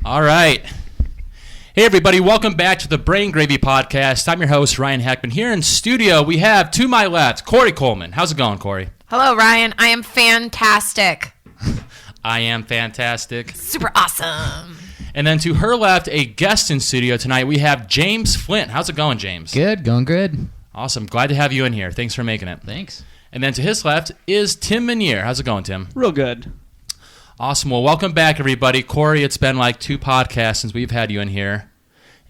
All right. Hey, everybody. Welcome back to the Brain Gravy Podcast. I'm your host, Ryan Hackman. Here in studio, we have to my left, Corey Coleman. How's it going, Corey? Hello, Ryan. I am fantastic. I am fantastic. Super awesome. And then to her left, a guest in studio tonight, we have James Flint. How's it going, James? Good. Going good. Awesome. Glad to have you in here. Thanks for making it. Thanks. And then to his left is Tim Minier. How's it going, Tim? Real good. Awesome. Well, welcome back, everybody. Corey, it's been like 2 podcasts since we've had you in here.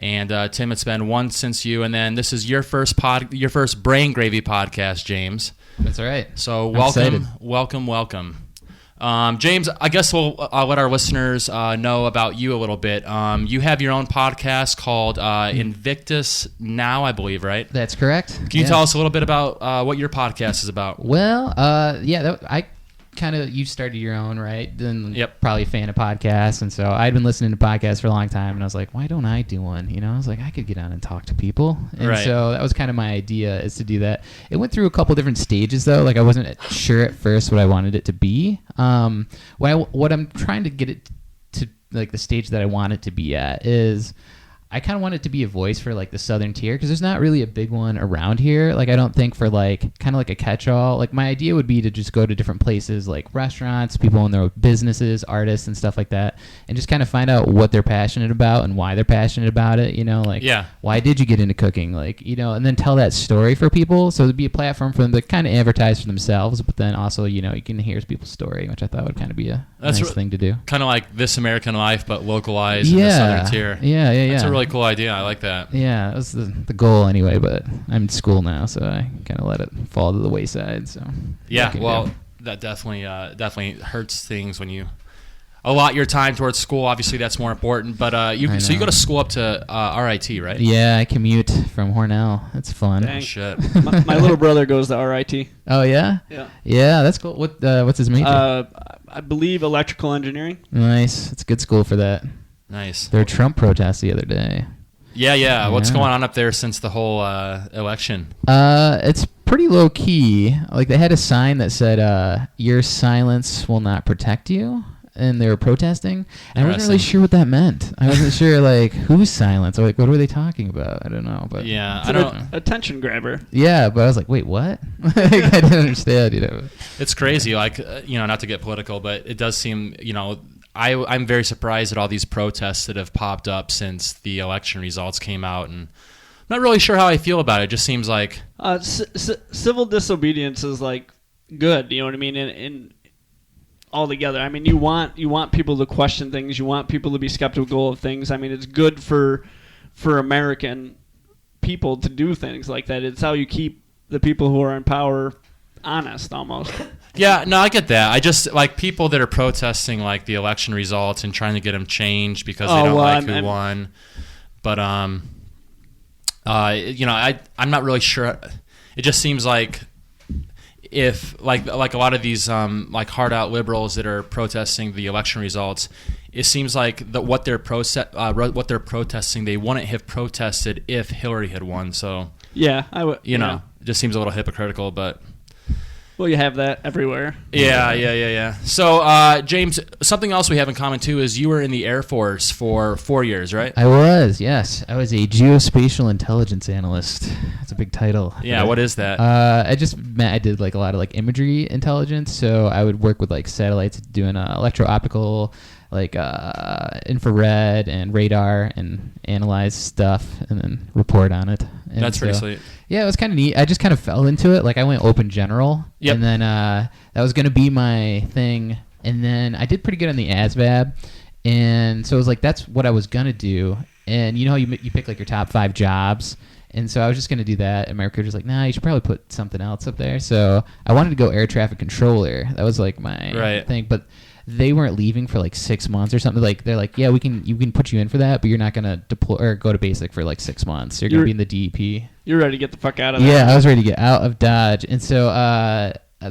And Tim, it's been 1 since you. And then this is your first Brain Gravy podcast, James. That's right. So I'm welcome. James, I guess I'll let our listeners know about you a little bit. You have your own podcast called Invictus Now, I believe, right? That's correct. Can you tell us a little bit about what your podcast is about? Well, you started your own, right? Then Yep. Probably a fan of podcasts, and so I'd been listening to podcasts for a long time, and I was like, why don't I do one? You know, I was like, I could get on and talk to people, and Right. so that was kind of my idea, is to do that. It went through a couple different stages, though. Like, I wasn't sure at first what I wanted it to be. What I'm trying to get it to, like, the stage that I want it to be at is, I kind of want it to be a voice for, like, the Southern tier, because there's not really a big one around here. Like, I don't think for, like, kind of like a catch-all. Like, my idea would be to just go to different places, like restaurants, people in their businesses, artists, and stuff like that, and just kind of find out what they're passionate about and why they're passionate about it, you know? Like, why did you get into cooking? Like, you know, and then tell that story for people. So it'd be a platform for them to kind of advertise for themselves, but then also, you know, you can hear people's story, which I thought would kind of be a nice thing to do. Kind of like This American Life, but localized in the Southern tier. Yeah. That's a really cool idea. I like that. Yeah, that was the goal anyway, but I'm in school now, so I kind of let it fall to the wayside. So yeah, well, that definitely hurts things when you allot your time towards school. Obviously, that's more important. But you go to school up to RIT, right? Yeah, I commute from Hornell. It's fun. Dang. Shit. My little brother goes to RIT. Oh yeah? Yeah, that's cool. What's his major? I believe electrical engineering. Nice. It's a good school for that. Nice. There were Trump protests the other day. Yeah. What's going on up there since the whole election? It's pretty low key. Like, they had a sign that said, "Your silence will not protect you," and they were protesting. And I wasn't really sure what that meant. I wasn't sure, like, whose silence, or like, what were they talking about? I don't know. But yeah, it's an attention grabber. Yeah, but I was like, wait, what? I didn't understand. You know, it's crazy. Like, not to get political, but it does seem, I'm very surprised at all these protests that have popped up since the election results came out, and I'm not really sure how I feel about it. It just seems like civil disobedience is, like, good. You know what I mean? And altogether, I mean, you want people to question things. You want people to be skeptical of things. I mean, it's good for American people to do things like that. It's how you keep the people who are in power honest, almost. Yeah, no, I get that. I just like people that are protesting, like, the election results and trying to get them changed because they don't like who won. But I'm not really sure. It just seems like if like a lot of these like hard out liberals that are protesting the election results, it seems like that what they're protesting, they wouldn't have protested if Hillary had won. So yeah, I would. It just seems a little hypocritical, but. Well, you have that everywhere. Yeah. So, James, something else we have in common, too, is you were in the Air Force for 4 years, right? I was, yes. I was a geospatial intelligence analyst. That's a big title. Yeah, what is that? I did, like, a lot of, like, imagery intelligence. So I would work with, like, satellites doing electro-optical, like, infrared and radar, and analyze stuff and then report on it. And that's pretty sweet. Yeah, it was kind of neat. I just kind of fell into it. Like, I went open general, and then that was going to be my thing. And then I did pretty good on the ASVAB, and so it was like, that's what I was going to do. And you know how you pick, like, your top 5 jobs? And so I was just going to do that, and my recruiter was like, nah, you should probably put something else up there. So I wanted to go air traffic controller. That was, like, my thing. But they weren't leaving for, like, 6 months or something. Like, they're like, yeah, you can put you in for that, but you're not going to deploy or go to basic for, like, 6 months. You're going to be in the DEP. You're ready to get the fuck out of there. Yeah, I was ready to get out of Dodge. And so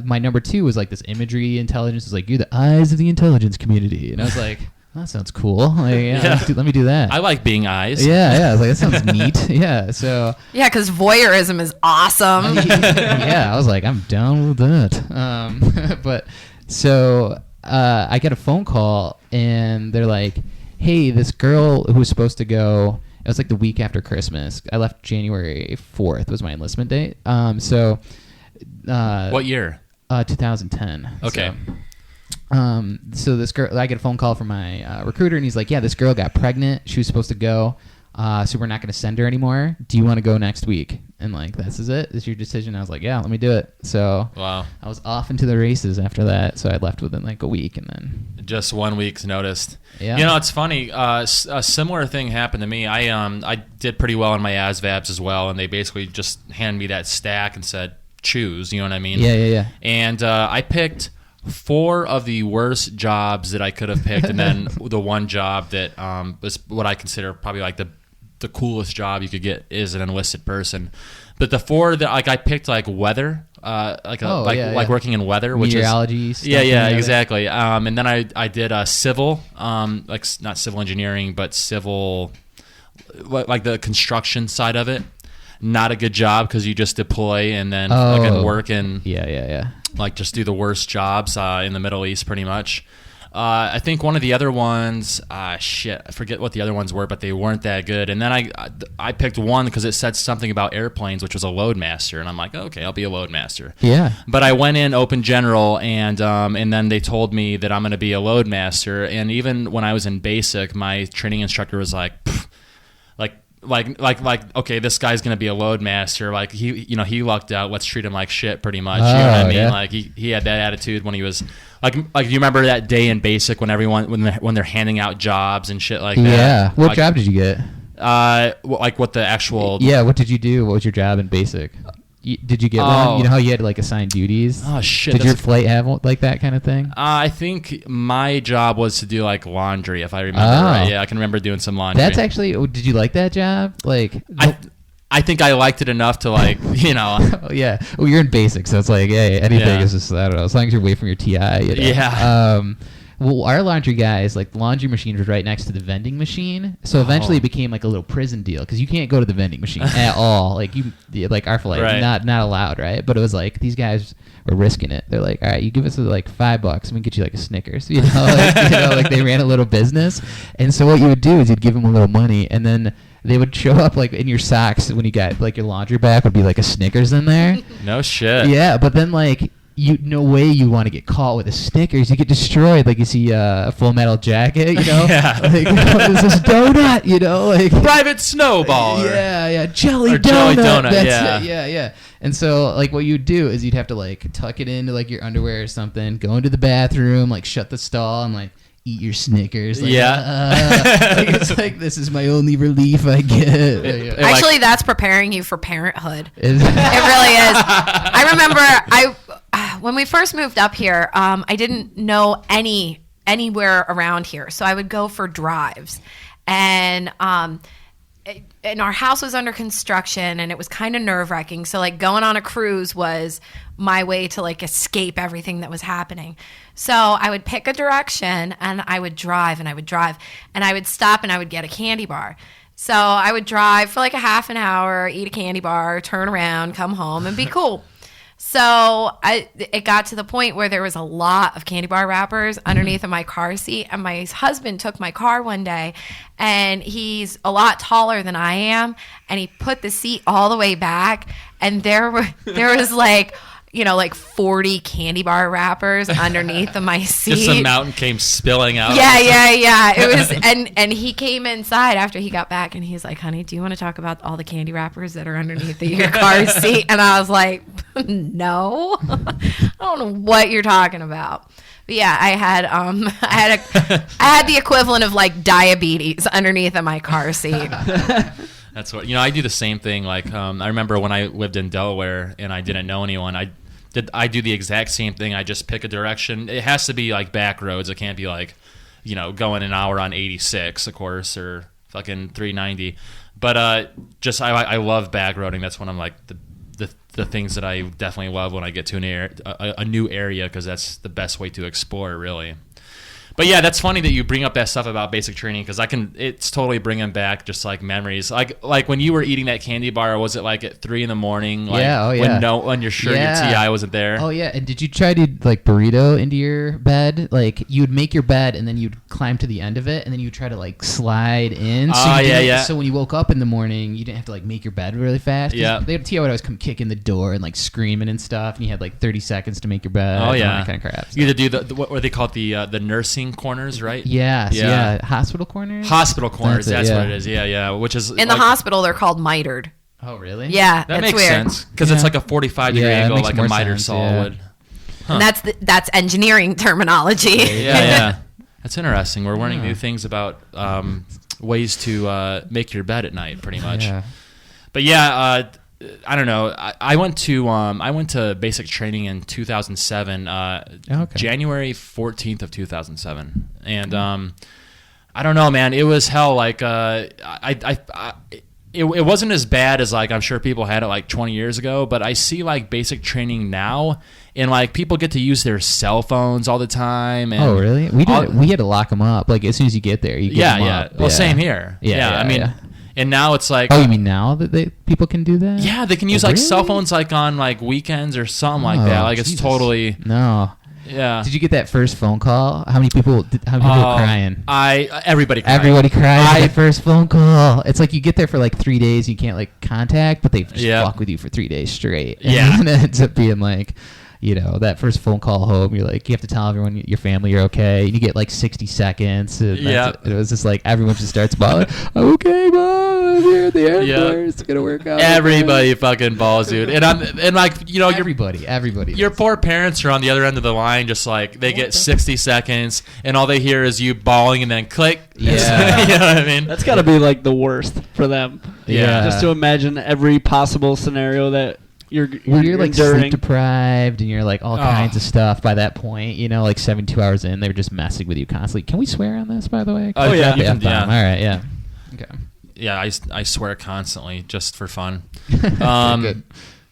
my number 2 was, like, this imagery intelligence. It was like, you're the eyes of the intelligence community. And I was like, that sounds cool. Like, let me do that. I like being eyes. Yeah. I was like, that sounds neat. Yeah, so. Yeah, because voyeurism is awesome. Yeah, I was like, I'm down with that. But so I get a phone call, and they're like, hey, this girl who was supposed to go. It was like the week after Christmas. I left January 4th was my enlistment date. What year? 2010. Okay. So this girl, I get a phone call from my recruiter, and he's like, "Yeah, this girl got pregnant. She was supposed to go, so we're not going to send her anymore. Do you want to go next week?" And like, this is it. This is your decision. I was like, "Yeah, let me do it." So Wow. I was off into the races after that. So I left within like a week, and then Just 1 week's notice. Yeah. You know, it's funny. A similar thing happened to me. I did pretty well in my ASVABs as well, and they basically just handed me that stack and said, choose. You know what I mean? Yeah. And I picked 4 of the worst jobs that I could have picked, and then the one job that was what I consider probably like the coolest job you could get is an enlisted person. But the 4 that like I picked like weather, like working in weather, which meteorology. is exactly. And then I did civil, like not civil engineering, but civil, like the construction side of it. Not a good job because you just deploy and then fucking work and like just do the worst jobs in the Middle East pretty much. I think one of the other ones, I forget what the other ones were, but they weren't that good. And then I picked one because it said something about airplanes, which was a loadmaster, and I'm like, okay, I'll be a loadmaster. Yeah. But I went in open general, and then they told me that I'm going to be a loadmaster. And even when I was in basic, my training instructor was like, okay, this guy's gonna be a loadmaster. Like he lucked out. Let's treat him like shit, pretty much. You know what I mean? Yeah. Like he had that attitude when he was like you remember that day in basic when everyone when they're handing out jobs and shit like that. Yeah. What like, job did you get? Like what the actual? Yeah. What did you do? What was your job in basic? Did you get one? You know how you had to like assign duties? Oh shit! Did your flight have like that kind of thing? I think my job was to do like laundry, if I remember right. Yeah, I can remember doing some laundry. That's actually. Did you like that job? Like, I think I liked it enough to like Oh, yeah. Well, you're in basic, so it's like, hey, anything is just I don't know. As long as you're away from your TI. Yeah. Well, our laundry guys, like the laundry machine was right next to the vending machine, so eventually it became like a little prison deal because you can't go to the vending machine at all. Like our flight, right. not allowed, right? But it was like these guys were risking it. They're like, all right, you give us like $5 and we get you like a Snickers, like they ran a little business. And so what you would do is you'd give them a little money, and then they would show up like in your socks when you got like your laundry bag would be like a Snickers in there. No shit. Yeah, but then like. No way you want to get caught with a Snickers. You get destroyed. Like you see a Full Metal Jacket, Yeah. Like, what is this donut, Like Private Snowball. Yeah. Jelly or donut. Jelly donut, That's it. Yeah. And so, like, what you'd do is you'd have to, like, tuck it into, like, your underwear or something, go into the bathroom, like, shut the stall, and, like, eat your Snickers. Like, like, it's like, this is my only relief I get. Actually, that's preparing you for parenthood. It Is- really is. I remember when we first moved up here, I didn't know anywhere around here, so I would go for drives, and our house was under construction, and it was kind of nerve-wracking. So like going on a cruise was my way to like escape everything that was happening. So I would pick a direction, and I would drive, and I would stop, and I would get a candy bar. So I would drive for like a half an hour, eat a candy bar, turn around, come home, and be cool. So it got to the point where there was a lot of candy bar wrappers underneath of my car seat, and my husband took my car one day, and he's a lot taller than I am, and he put the seat all the way back, and there was like 40 candy bar wrappers underneath of my seat. Just a mountain came spilling out. Yeah. It was, and he came inside after he got back, and he's like, "Honey, do you want to talk about all the candy wrappers that are underneath your car seat?" And I was like, "No, I don't know what you're talking about." But yeah, I had the equivalent of like diabetes underneath of my car seat. That's what I do the same thing. Like I remember when I lived in Delaware and I didn't know anyone. I do the exact same thing. I just pick a direction. It has to be like back roads. It can't be like going an hour on 86, of course, or fucking 390. But I love back roading. That's one of like the things that I definitely love when I get to a new area because that's the best way to explore, really. But yeah, that's funny that you bring up that stuff about basic training because it's totally bringing back just like memories. Like when you were eating that candy bar, was it like at 3 a.m? Like, Yeah, oh yeah. When you're sure Yeah. your TI wasn't there. Oh yeah, and did you try to like burrito into your bed? Like you'd make your bed and then you'd climb to the end of it and then you'd try to like slide in. Oh, yeah. So when you woke up in the morning, you didn't have to like make your bed really fast. Yeah. TI would always come kicking the door and like screaming and stuff, and you had like 30 seconds to make your bed. Oh and yeah, all that kind of crap. You had to do what they call it, the nursing corners, right? Yes, Yeah. yeah. Hospital corners. Hospital corners. That's yeah. what it is. Yeah. Which is In the hospital, they're called mitered. Oh really? Yeah, That it's makes weird. sense because it's Yeah. like a 45-degree Yeah, it angle, makes like a more miter sense, saw yeah. would. And that's engineering terminology. Yeah. That's interesting. We're learning new things about ways to make your bed at night, pretty much. Yeah. But yeah, I don't know. I went to basic training in 2007, Okay. January 14th of 2007, and I don't know, man. It was hell. Like it wasn't as bad as like I'm sure people had it like 20 years ago, but I see like basic training now, and like people get to use their cell phones all the time. And Oh really? We had to lock them up. Like as soon as you get there, you get yeah, them yeah. up. Well, same here. Yeah, I mean, yeah. and now it's like. Oh, you mean now that people can do that? Yeah, they can use Oh, like really? call phones like on like weekends or something like Oh, that. Like it's Jesus. totally No. yeah. Did you get that first phone call? How many people were crying? Everybody cried. Everybody cried at the first phone call. It's like you get there for like 3 days, you can't like contact, but they just Yeah. fuck with you for 3 days straight. Yeah. And it ends up being like, that first phone call home, you're like, you have to tell everyone, your family, you're okay. And you get like 60 seconds. And Yeah. it was just like everyone just starts bawling. I'm okay, Mom. I'm here at the airport. Yeah. It's gonna work out. Everybody fucking balls, dude. And like Everybody. your poor parents are on the other end of the line, just like they get 60 seconds, and all they hear is you bawling, and then click. Yeah. You know what I mean? That's got to be like the worst for them. Yeah. Just to imagine every possible scenario that you're like enduring. sleep deprived and you're like all kinds of stuff by that point, like 72 hours in, they were just messing with you constantly. Can we swear on this, by the way? Oh, yeah, you can, F-bomb. yeah. All right, yeah. Okay. Yeah, I swear constantly just for fun. Good.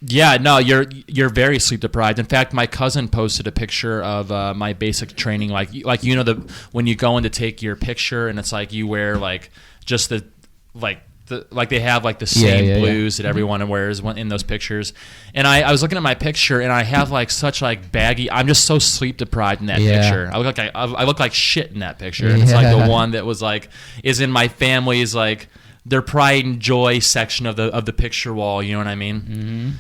Yeah, no, you're very sleep deprived. In fact, my cousin posted a picture of my basic training, like when you go in to take your picture, and it's like you wear like just like they have like the same blues that everyone wears in those pictures. And I was looking at my picture, and I have like such like baggy. I'm just so sleep deprived in that picture. I look like shit in that picture. And it's like the one that was like is in my family's like their pride and joy section of the picture wall. You know what I mean? Mm-hmm.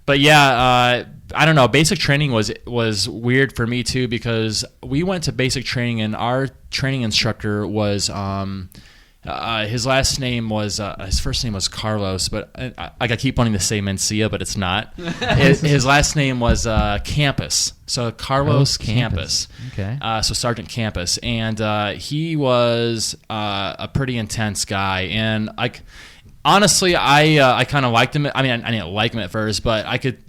But yeah, I don't know. Basic training was weird for me too, because we went to basic training, and our training instructor was his last name was his first name was Carlos, but I keep wanting to say Mencia, but it's not. his last name was Campus, so Carlos Campus. Okay. So Sergeant Campus, and he was a pretty intense guy, and honestly, I kind of liked him. I mean, I didn't like him at first, but I could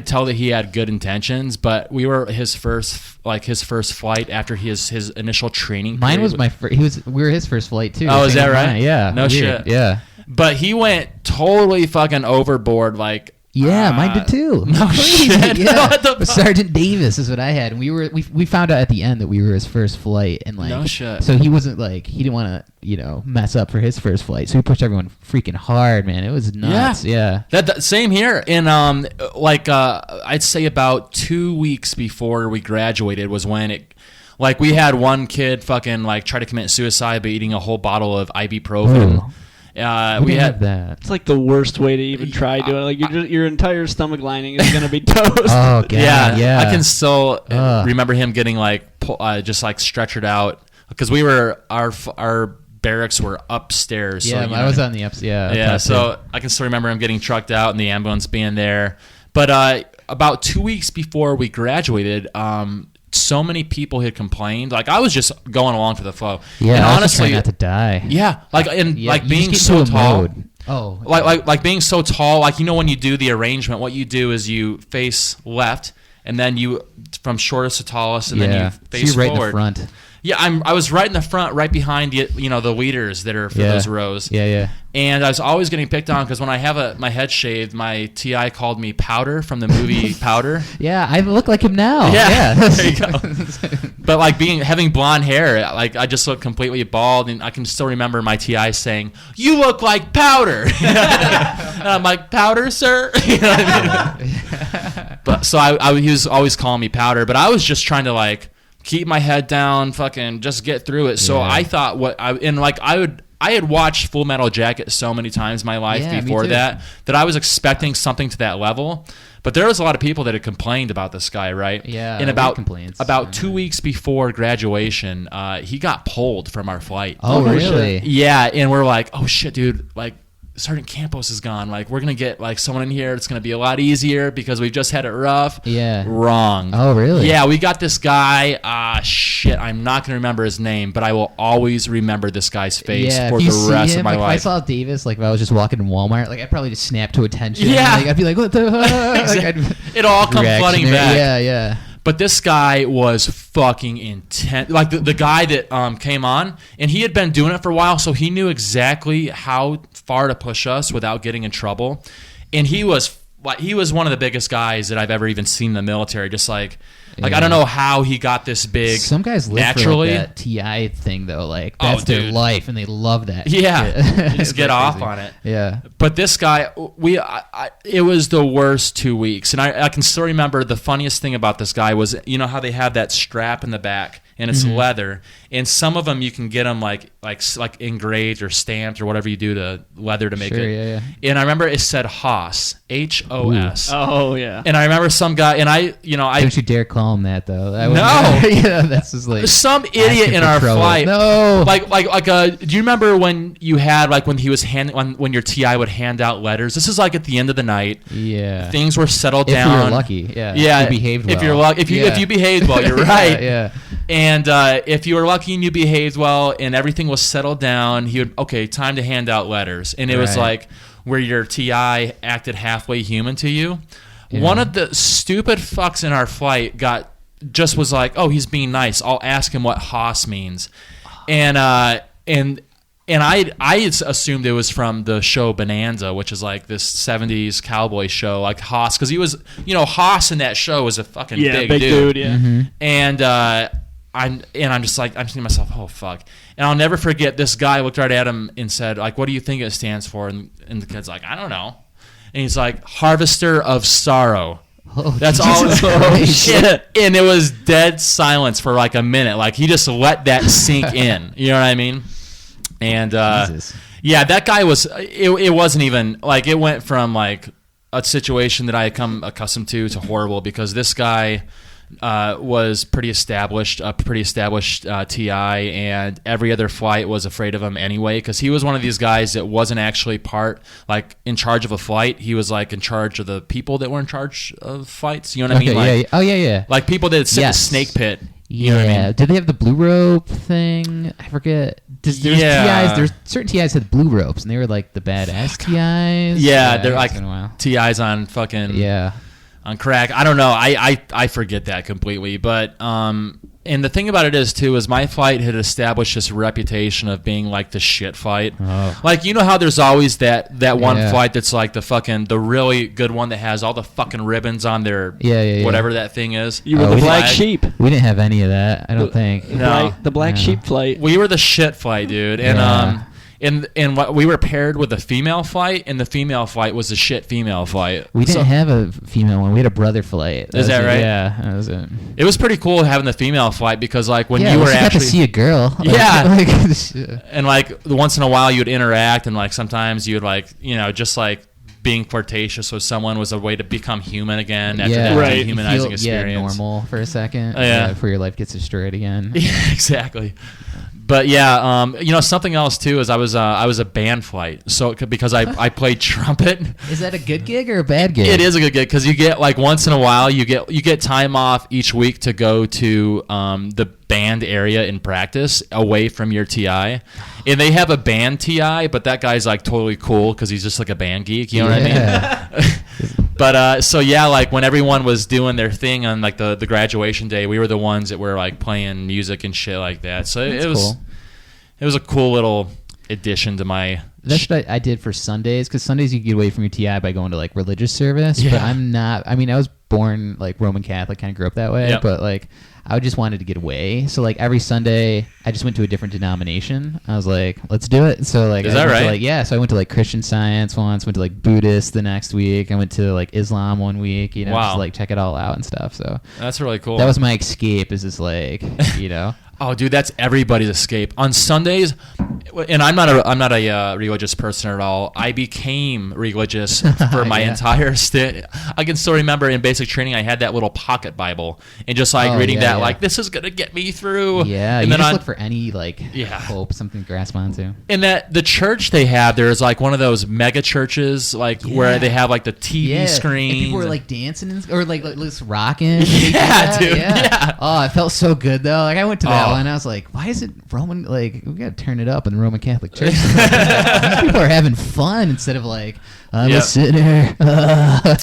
tell that he had good intentions. But we were his first flight after his initial training. Mine period. was my first. We were his first flight too. Oh, is Same that as right? mine. Yeah. No weird. shit. Yeah. But he went totally fucking overboard. Like, Yeah, mine did too. No shit. Yeah. What the fuck? Sergeant Davis is what I had, and we found out at the end that we were his first flight, and like, No shit. so he wasn't like he didn't want to mess up for his first flight, so he pushed everyone freaking hard, man. It was nuts. Yeah. That same here. And I'd say about 2 weeks before we graduated was when it. Like we had one kid fucking like try to commit suicide by eating a whole bottle of ibuprofen. Ooh. We didn't had have that. It's like the worst way to even try doing it. Like your entire stomach lining is gonna be toast. Oh god. Yeah. I can still Ugh. remember him getting like just like stretchered out because we were our barracks were upstairs. Yeah, so, I was on the ups. Yeah. yeah. top So too. I can still remember him getting trucked out and the ambulance being there. But about 2 weeks before we graduated, so many people had complained. Like I was just going along for the flow. Yeah. and I was just honestly, trying not to die. yeah, like and Yeah, like you being just get so into a tall. mode. Oh. Like being so tall, like when you do the arrangement, what you do is you face left, and then you from shortest to tallest, and then you face so you're right forward. in the front. Yeah, I was right in the front, right behind the leaders that are for those rows. Yeah. And I was always getting picked on because when I have my head shaved, my TI called me Powder from the movie Powder. Yeah, I look like him now. Yeah, Yeah. there you go. But like having blonde hair, like I just look completely bald, and I can still remember my TI saying, "You look like powder." And I'm like, "Powder, sir?" You know what I mean? But so he was always calling me powder, but I was just trying to like keep my head down, fucking just get through it. So I thought I had watched Full Metal Jacket so many times in my life before that I was expecting something to that level. But there was a lot of people that had complained about this guy, right? Yeah, and about 2 weeks before graduation, he got pulled from our flight. Oh, really? Yeah, and we're like, oh shit, dude, like Sergeant Campos is gone. Like we're gonna get like someone in here. It's gonna be a lot easier because we've just had it rough. Yeah. Wrong. Oh, really? Yeah, we got this guy. Shit, I'm not gonna remember his name, but I will always remember this guy's face for the rest of my life. If I saw Davis, like if I was just walking in Walmart, like I'd probably just snap to attention. Yeah. Like, I'd be like, what the fuck? Exactly. It all come flooding back. Yeah, yeah. But this guy was fucking intense. Like the guy that came on, and he had been doing it for a while, so he knew exactly how far to push us without getting in trouble. And he was one of the biggest guys that I've ever even seen in the military. Just like I don't know how he got this big. Some guys live naturally. for like that TI thing though. Like that's their life, and they love that. Yeah, just get off crazy. on it. Yeah. But this guy, it was the worst 2 weeks, and I can still remember the funniest thing about this guy was, you know how they have that strap in the back and it's leather, and some of them you can get them like engraved or stamped or whatever you do to leather to make it. Yeah. And I remember it said Haas, HOS. Oh yeah. And I remember some guy, and I don't you dare call him that though. No. Yeah, that's just like some idiot in our flight. No. Do you remember when you had like when he was when your TI would hand out letters? This is like at the end of the night. Yeah. Things were settled down. If you were lucky. Yeah. Yeah. If you behaved well. If you're lucky, if you behaved well, you're right. Yeah. And if you were lucky and you behaved well and everything was settled down, he would time to hand out letters, and it was like where your TI acted halfway human to you. Yeah. One of the stupid fucks in our flight was like, oh, he's being nice. I'll ask him what Haas means, and I assumed it was from the show Bonanza, which is like this 70s cowboy show, like Haas, because he was, Haas in that show was a fucking big dude. Yeah. Mm-hmm. And I'm just thinking to myself, oh fuck. And I'll never forget, this guy looked right at him and said, like, what do you think it stands for? And the kid's like, I don't know. And he's like, Harvester of Sorrow. Oh, that's all. Shit. And it was dead silence for like a minute. Like he just let that sink in. You know what I mean? And yeah, that guy was. It wasn't even like, it went from like a situation that I had come accustomed to horrible, because this guy was pretty established, TI, and every other flight was afraid of him anyway, because he was one of these guys that wasn't actually in charge of a flight. He was like in charge of the people that were in charge of flights. You know what I mean? Like, yeah. Oh yeah. Like people that sit in the snake pit. You know what I mean? Did they have the blue rope thing? I forget. There's certain TIs had blue ropes, and they were like the badass TIs. Yeah, they're like been a while. TIs on fucking on crack. I don't know. I forget that completely. But and the thing about it is my flight had established this reputation of being like the shit flight. Oh. Like, you know how there's always that one flight that's like the really good one that has all the fucking ribbons on their whatever that thing is. You were the black sheep. We didn't have any of that, I don't think. No. The black sheep flight. We were the shit flight, dude. And and what we were paired with a female flight, and the female flight was a shit female flight. We didn't have a female one. We had a brother flight. Is that right? Yeah, that was it. It was pretty cool having the female flight, because like when you were got actually to see a girl. And like once in a while you'd interact, and like sometimes you'd like just like being flirtatious with someone was a way to become human again after that dehumanizing experience. Normal for a second. Before your life gets destroyed again. Yeah, exactly. But yeah, something else too is I was a band flight, so because I played trumpet. Is that a good gig or a bad gig? It is a good gig, because you get like once in a while you get time off each week to go to the band area in practice away from your TI, and they have a band TI, but that guy's like totally cool because he's just like a band geek. You know what I mean? But so yeah, like when everyone was doing their thing on like the graduation day, we were the ones that were like playing music and shit like that. So it was cool. It was a cool little addition to my That's what I did for Sundays, because Sundays you get away from your TI by going to like religious service. Yeah. But I'm not. I mean, I was born like Roman Catholic, kind of grew up that way. Yep. But like, I just wanted to get away. So like every Sunday, I just went to a different denomination. I was like, let's do it. So like, Is I that went right? To, like, yeah. So I went to like Christian Science once. Went to like Buddhist the next week. I went to like Islam one week. You know, Wow. just to, like check it all out and stuff. So That's really cool. that was my escape. Is just like, you know. Oh, dude, that's everybody's escape. On Sundays, and I'm not a religious person at all. I became religious for my Yeah. entire stint. I can still remember in basic training, I had that little pocket Bible, and just like Oh, reading yeah, that, yeah. like this is gonna get me through. Yeah, and you then just on, look for any like Yeah. hope, something to grasp onto. and that the church they have, there's like one of those mega churches, like where Yeah. they have like the TV screens. And people were like dancing or like just rocking. Did they do Yeah, that? dude, yeah. Oh, it felt so good though. Like I went to that Oh. one, and I was like, why is it Roman? Like we gotta turn it up in the Roman Catholic Church. These people are having fun instead of like I'm Yep. a sinner.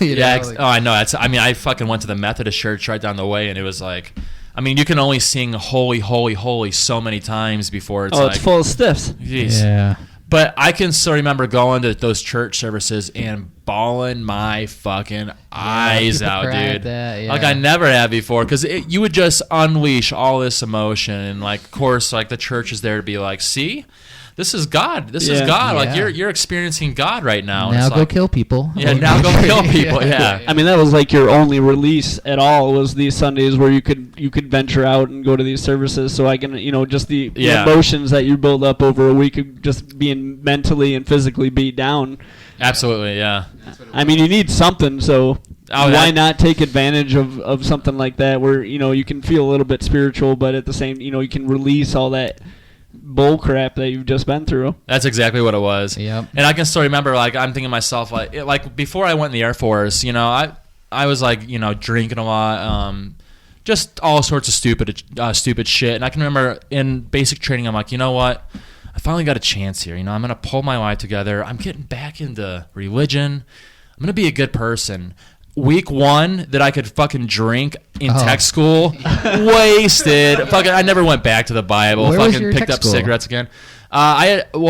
You Yeah, know, like- I know. I mean, I fucking went to the Methodist church right down the way, and it was like, I mean, you can only sing "Holy, Holy, Holy" so many times before it's Oh, like, it's full of stiffs. jeez. yeah. But I can still remember going to those church services and bawling my fucking eyes people out, cry at dude. that, yeah. Like I never have before, because you would just unleash all this emotion, and like, of course, like the church is there to be like, see, this is God. This is Yeah. God. Like Yeah. you're experiencing God right now. And Now it's go like, kill people. Yeah, now go kill people. Yeah. I mean, that was like your only release at all, was these Sundays where you could venture out and go to these services. So I can, just the Yeah. emotions that you build up over a week of just being mentally and physically beat down. Absolutely, yeah. I mean, you need something, so Oh, why that- not take advantage of something like that where, you can feel a little bit spiritual, but at the same, you can release all that bull crap that you've just been through. That's exactly what it was. Yep. And I can still remember, like, I'm thinking to myself, like before I went in the Air Force, I was like, drinking a lot, just all sorts of stupid shit. And I can remember in basic training, I'm like, you know what? I finally got a chance here. I'm going to pull my life together. I'm getting back into religion. I'm going to be a good person. Week 1 that I could fucking drink in tech school, wasted. Fucking, I never went back to the Bible. Where was fucking your picked tech up school? cigarettes again.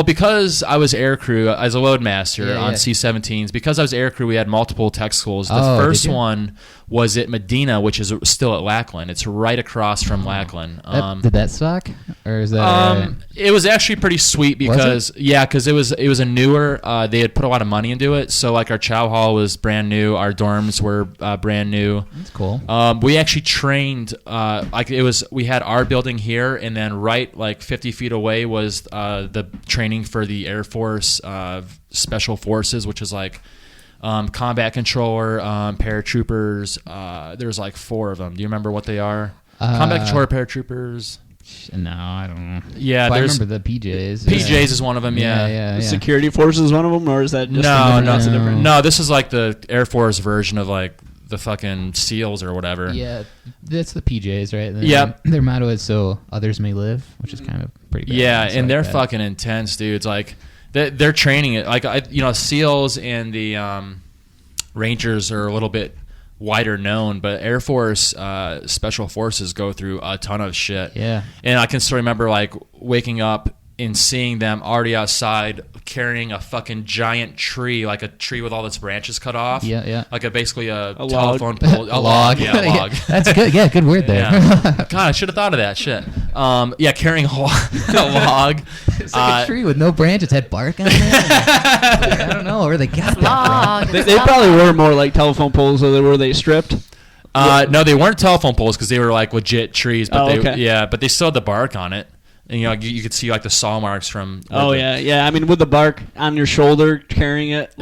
Because I was air crew as a loadmaster Yeah, on yeah. C-17s. Because I was air crew, we had multiple tech schools. The Oh, first did you? one was at Medina, which is still at Lackland. It's right across from Lackland. Did that suck, or is that? It was actually pretty sweet because because it was a newer. They had put a lot of money into it, so like our chow hall was brand new, our dorms were brand new. That's cool. We actually trained we had our building here, and then right like 50 feet away was the training for the Air Force Special Forces, which is like combat controller, paratroopers. There's like 4 of them. Do you remember what they are? Combat controller, paratroopers. No, I don't know. Yeah, But I there's remember the PJs. PJs is one of them. Yeah, Yeah. yeah, The yeah. security force is one of them, or is that just No, that's a different? no. This is like the Air Force version of like the fucking SEALs or whatever. Yeah, that's the PJs, right? Yep. Their motto is "so others may live," which is kind of pretty bad. Yeah, So and like they're that. fucking intense, dudes. Like they're training it. Like SEALs and the Rangers are a little bit wider known, but Air Force Special Forces go through a ton of shit. Yeah. And I can still remember like waking up and seeing them already outside carrying a fucking giant tree, like a tree with all its branches cut off. Yeah, yeah. Like basically a log. telephone pole. A log. Yeah, a log. That's good. Yeah, good word there. Yeah. God, I should have thought of that shit. Carrying a log. It's like a tree with no branches, had bark on it. Like, I don't know where they got that Log. They probably were more like telephone poles, or were they stripped? No, they weren't telephone poles because they were like legit trees. But Oh, okay. but they still had the bark on it, and you could see like the saw marks from. Oh yeah. I mean, with the bark on your shoulder, carrying it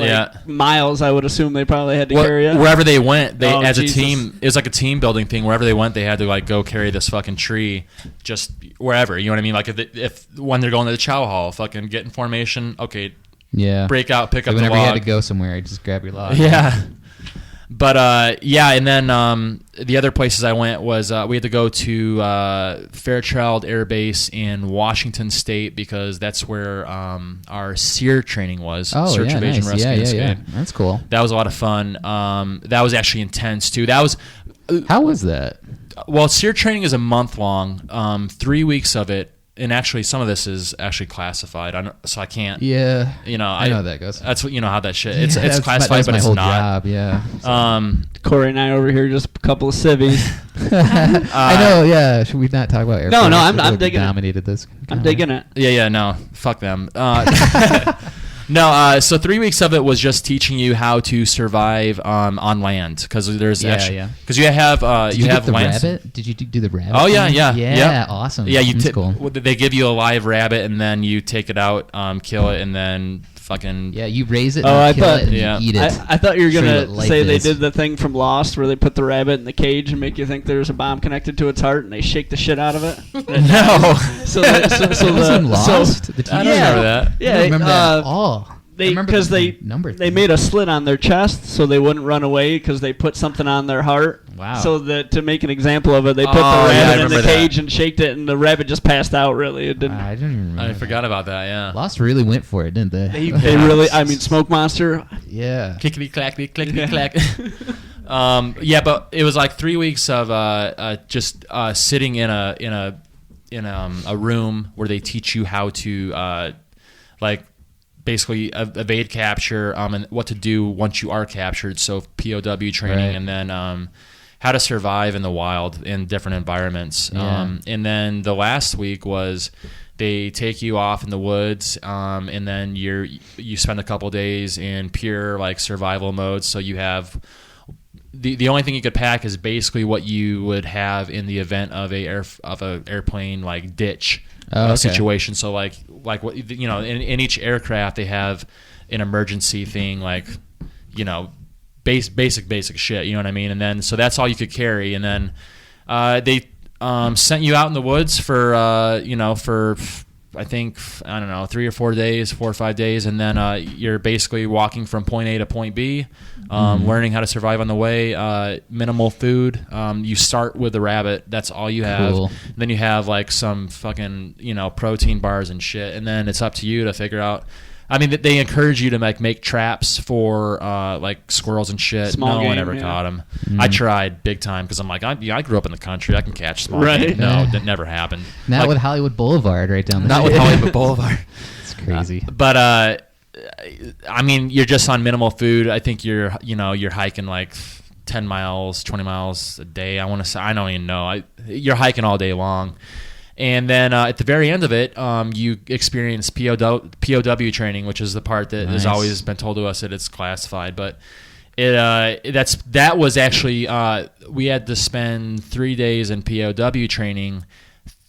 miles, I would assume they probably had to carry it. Wherever they went, they Oh, as Jesus. a team, it was like a team building thing. Wherever they went, they had to like go carry this fucking tree, just wherever. You know what I mean? Like if when they're going to the chow hall, fucking get in formation. Okay, Yeah. break out, pick So up the whenever you had log. to go somewhere, you just grab your log. Yeah. But and then the other places I went was we had to go to Fairchild Air Base in Washington State because that's where our SEER training was. Oh, Search, yeah, Evasion, nice. Rescue, Yeah, and yeah, Escape. yeah. That's cool. That was a lot of fun. That was actually intense too. That was How was that? SEER training is a month long. 3 weeks of it and actually some of this is actually classified. So I can't. Yeah. You know, I know how that goes. That's what, you know how that shit. It's That's classified, but my it's whole not. job, yeah. Corey and I over here, just a couple of civvies. I know, yeah. Should we not talk about airplanes? No, I'm People digging it. dominated this. I'm digging it. Yeah, no, fuck them. So 3 weeks of it was just teaching you how to survive on land, because there's because you have Did you have get the land. rabbit? Did you do the rabbit? Oh yeah, thing? yeah, yeah. Awesome. Yeah, That's cool. They give you a live rabbit and then you take it out, kill it, and then fucking Yeah, you raise it. Oh, And I kill thought- it and Yeah. you eat it. I thought you were Show you gonna what life say they is. did the thing from Lost where they put the rabbit in the cage and make you think there's a bomb connected to its heart and they shake the shit out of it. no. So the Was it Lost? The I TV don't Yeah. remember that. Yeah, I don't remember that at all. I remember because the number they thing. made a slit on their chest so they wouldn't run away because they put something on their heart. Wow. So that to make an example of it, they put Oh, the yeah, I rabbit in the remember that. cage and shaked it, and the rabbit just passed out. Really, it didn't. I didn't even remember. I forgot about that. Yeah. Lost really went for it, didn't they? They really. I mean, Smoke Monster. Yeah. Clickety clackety clickety Yeah. clack. Yeah, but it was like 3 weeks of just sitting in a room where they teach you how to like basically evade capture, and what to do once you are captured. So POW training, Right. and then how to survive in the wild in different environments. Yeah. And then the last week was they take you off in the woods, and then you spend a couple days in pure like survival mode. So you have the only thing you could pack is basically what you would have in the event of a airplane like ditch Okay. situation. So like what you know, in each aircraft they have an emergency thing, like, you know, basic shit, you know what I mean? And then so that's all you could carry, and then they sent you out in the woods for for I think, I don't know, 4 or 5 days, and then you're basically walking from point A to point B, learning how to survive on the way, minimal food. You start with the rabbit, that's all you have. Cool. Then you have like some fucking, protein bars and shit, and then it's up to you to figure out. I mean, they encourage you to make traps for like squirrels and shit. Small no one game, ever yeah. caught them. I tried big time because I'm like, I grew up in the country. I can catch small Right. game. No, that never happened. Not Like, with Hollywood Boulevard right down the not with Hollywood Boulevard. It's crazy. But I mean, you're just on minimal food. I think you're hiking like 10 miles, 20 miles a day. I want to say, I don't even know. You're hiking all day long. And then at the very end of it, you experience POW training, which is the part that has Nice. always been told to us that it's classified. But that was actually we had to spend 3 days in POW training.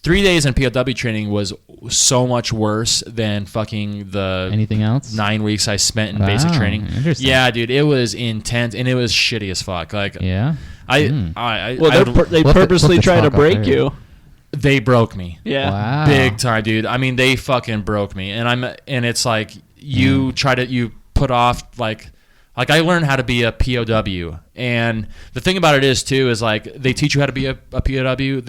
3 days in POW training was so much worse than fucking the Anything else? 9 weeks I spent in basic Wow, training. interesting. Yeah, dude, it was intense and it was shitty as fuck. Like, Yeah. They Flip purposely the try to talk up break there. you. they broke me. Yeah. Wow. Big time, dude. I mean, they fucking broke me, and it's like you put off like I learned how to be a POW, and the thing about it is too is like they teach you how to be a POW.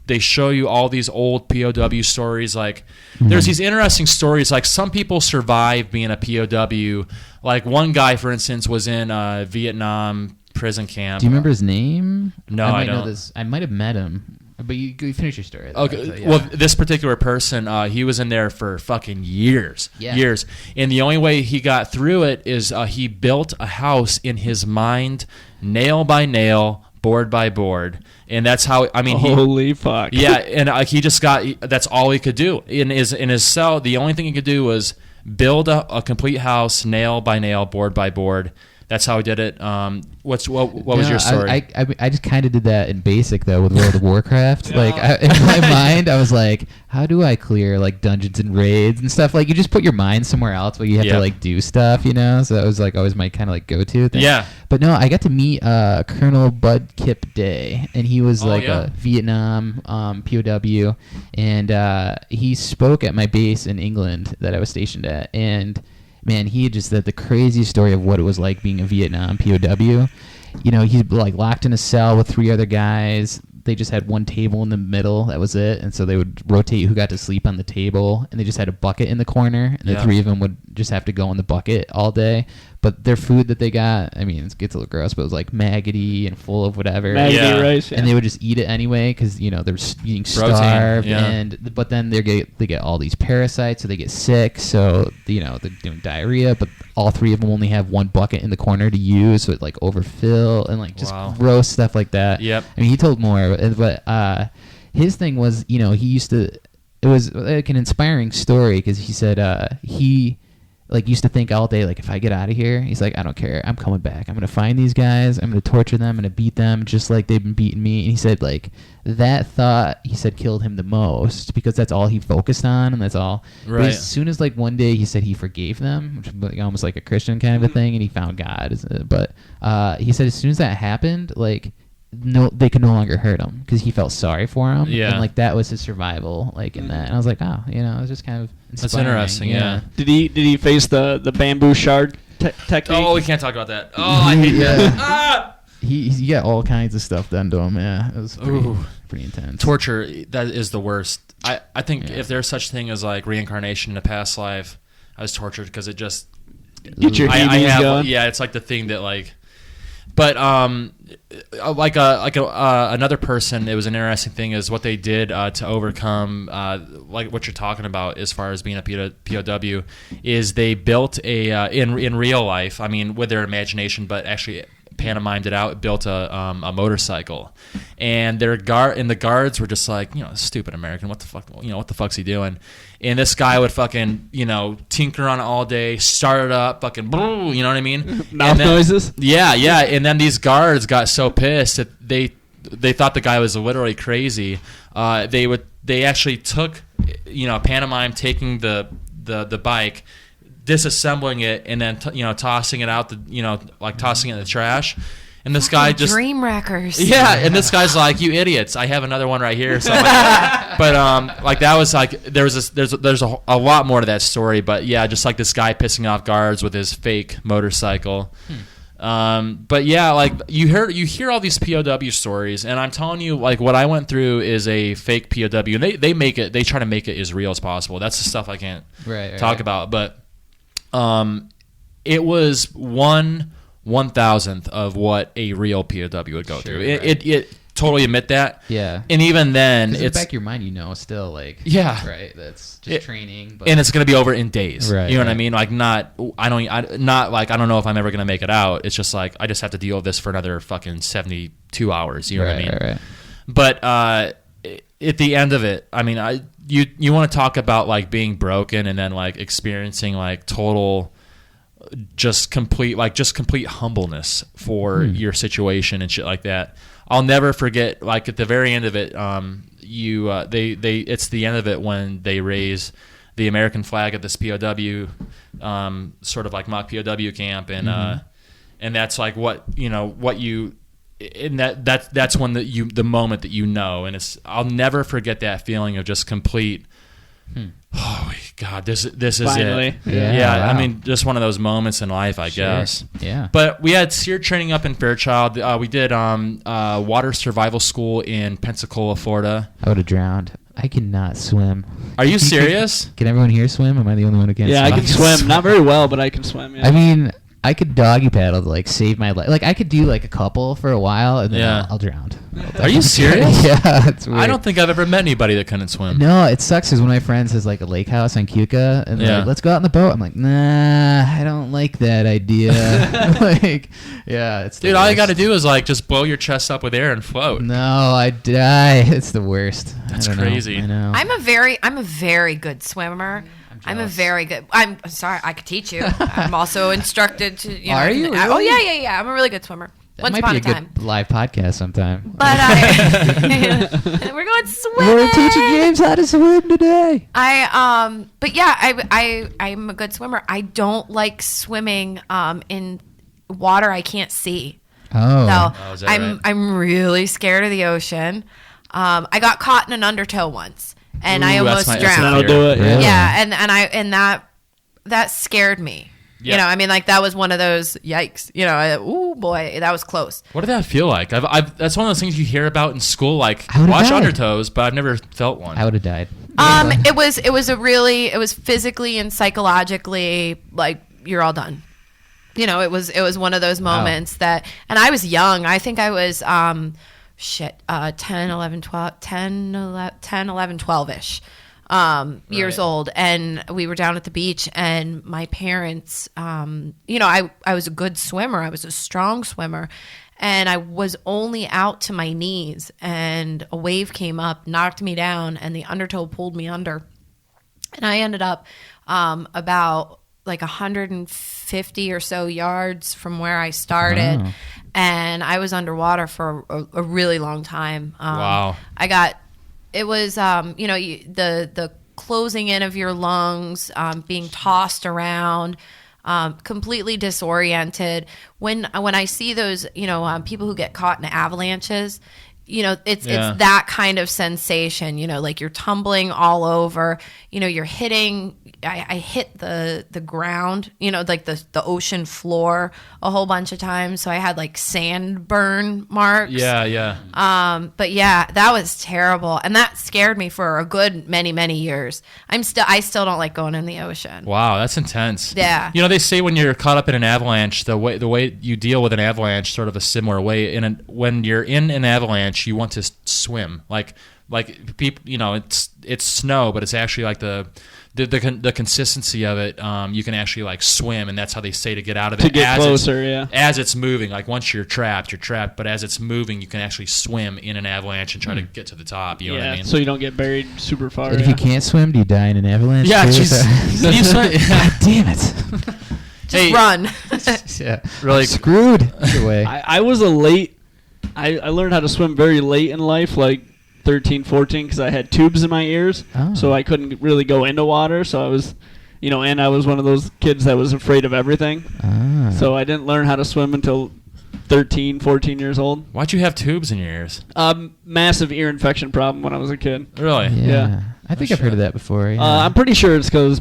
They show you all these old POW stories. Like there's these interesting stories. Like some people survive being a POW. Like one guy, for instance, was in a Vietnam prison camp. Do you remember his name? No, I I might know don't. this. I might have met him. But you finish your story. Okay. So, yeah. Well, this particular person, he was in there for fucking years. Yeah. Years. And the only way he got through it is he built a house in his mind, nail by nail, board by board. And that's how, I mean, Holy fuck. yeah, and he just that's all he could do. In his cell, the only thing he could do was build a complete house, nail by nail, board by board. That's how he did it. What was your story? I just kind of did that in basic though with World of Warcraft. Yeah. Like in my mind, I was like, how do I clear like dungeons and raids and stuff? Like you just put your mind somewhere else where you have Yep. to like do stuff, you know. So that was like always my kind of like go-to thing. Yeah. But no, I got to meet Colonel Bud Kip Day, and he was like yeah. a Vietnam POW, and he spoke at my base in England that I was stationed at, and man, he just said the craziest story of what it was like being a Vietnam POW. You know, he's like locked in a cell with 3 other guys. they just had one table in the middle. That was it. And so they would rotate who got to sleep on the table, and they just had a bucket in the corner, and the three of them would just have to go in the bucket all day. But their food that they got, I mean, it gets a little gross, but it was like maggoty and full of whatever. Maggoty rice, and they would just eat it anyway because they're being starved. But then they get all these parasites, so they get sick. So they're doing diarrhea, but all three of them only have one bucket in the corner to use, so it like overfill and like just gross stuff like that. Yep. I mean, he told more, but his thing was, he used to. It was like an inspiring story because he said he used to think all day, like, if I get out of here, he's like, I don't care, I'm coming back, I'm gonna find these guys, I'm gonna torture them, I'm gonna beat them just like they've been beating me. And he said like that thought, he said, killed him the most because that's all he focused on, and that's all. Right. But as soon as like one day he said he forgave them, which was like, almost like a Christian kind of a thing, and he found God. But he said as soon as that happened, like, no, they could no longer hurt him because he felt sorry for him. Yeah. And like that was his survival, like in that. And I was like, oh, it was just kind of inspiring. That's interesting. Yeah. Did he face the bamboo shard technique? Oh, we can't talk about that. Oh, I hate that. Ah! He got all kinds of stuff done to him. Yeah, it was pretty intense. Torture, that is the worst. I think if there's such thing as like reincarnation in a past life, I was tortured because it just get your going. Yeah, it's like the thing that like. But another person, it was an interesting thing is what they did to overcome like what you're talking about as far as being a POW is they built a in real life, I mean with their imagination, but actually pantomimed it out, built a motorcycle, and the guards were just like, stupid American, what the fuck, what the fuck's he doing? And this guy would fucking, tinker on it all day, start it up, fucking, you know what I mean? Mouth noises? Yeah. And then these guards got so pissed that they thought the guy was literally crazy. They actually took, pantomime taking the bike, disassembling it, and then tossing it out tossing it in the trash. And this guy just dream wreckers. Yeah, and this guy's like, you idiots! I have another one right here. So but that was like there's a lot more to that story. But yeah, just like this guy pissing off guards with his fake motorcycle. But yeah, like you hear all these POW stories, and I'm telling you, like what I went through is a fake POW, and they try to make it as real as possible. That's the stuff I can't talk about, but it was 1/1000th of what a real POW would go through. It totally admit that. Yeah. And even then, it's in the back of your mind, still like, right. That's just training, but, and it's gonna be over in days. Right. You know what I mean? Like I don't know if I'm ever gonna make it out. It's just like I just have to deal with this for another fucking 72 hours. You know what I mean? Right. But at the end of it, I mean, you want to talk about like being broken and then like experiencing like total. Just complete humbleness for your situation and shit like that. I'll never forget, like at the very end of it, it's the end of it when they raise the American flag at this POW, sort of like mock POW camp, and that's like that's when the moment that and it's, I'll never forget that feeling of just complete. Oh God, this is finally. It. Yeah, wow. I mean, just one of those moments in life, I guess. Yeah. But we had SEER training up in Fairchild. We did water survival school in Pensacola, Florida. I would have drowned. I cannot swim. Are you serious? Can everyone here swim? Am I the only one who can't swim? Yeah, I can swim. Not very well, but I can swim. Yeah. I mean, I could doggy paddle to like save my life. Like I could do like a couple for a while, and then I'll drown. Are you serious? Yeah, it's weird. I don't think I've ever met anybody that couldn't swim. No, it sucks because one of my friends has like a lake house on Keuka, and they're like, let's go out in the boat. I'm like, nah, I don't like that idea. Like, yeah, it's the dude. worst. All you got to do is like just blow your chest up with air and float. No, I die. It's the worst. That's crazy. I know. I'm a very good swimmer. I'm a very good. I'm sorry. I could teach you. I'm also instructed to. Are you? Really? Oh yeah. I'm a really good swimmer. That Once might upon be a time. good live podcast sometime. But we're going swimming. We're teaching James how to swim today. But yeah, I'm a good swimmer. I don't like swimming in water I can't see. Oh. So Is that right? I'm really scared of the ocean. I got caught in an undertow once, and I almost drowned. That'll do it. Really? Yeah, and that scared me. Yeah. You know, I mean, like that was one of those yikes. You know, ooh boy, that was close. What did that feel like? That's one of those things you hear about in school, like I would've watch died. Undertows, but I've never felt one. I would have died. It was physically and psychologically like you're all done. You know, it was one of those moments that, and I was young. I think I was 10, 11, 12-ish years old, and we were down at the beach, and my parents, you know, I was a good swimmer. I was a strong swimmer, and I was only out to my knees, and a wave came up, knocked me down, and the undertow pulled me under, and I ended up about like 150 or so yards from where I started. Wow. And I was underwater for a really long time. Wow. It was, you know, the closing in of your lungs, being tossed around, completely disoriented. When I see those, you know, people who get caught in avalanches, you know, it's that kind of sensation, you know, like you're tumbling all over, you know, you're hitting, I hit the ground, you know, like the ocean floor a whole bunch of times. So I had like sand burn marks. Yeah. But yeah, that was terrible. And that scared me for a good many years. I still don't like going in the ocean. Wow, that's intense. Yeah. You know, they say when you're caught up in an avalanche, the way you deal with an avalanche, sort of a similar way. When you're in an avalanche, you want to swim. Like people, you know, it's snow, but it's actually like the consistency of it. You can actually like swim, and that's how they say to get out of it. To get closer, As it's moving, like once you're trapped. But as it's moving, you can actually swim in an avalanche and try to get to the top. You know what I mean? So you don't get buried super far. And if you can't swim, do you die in an avalanche? Yeah, too? jeez. Can you swim? God damn it. Just run. Yeah. Really Screwed. Either way. I was a late. I learned how to swim very late in life, like 13, 14, because I had tubes in my ears, so I couldn't really go into water. So I was, you know, and I was one of those kids that was afraid of everything. So I didn't learn how to swim until 13, 14 years old. Why'd you have tubes in your ears? Massive ear infection problem when I was a kid. Really? Yeah. I think I've heard of that before. Yeah. I'm pretty sure it's because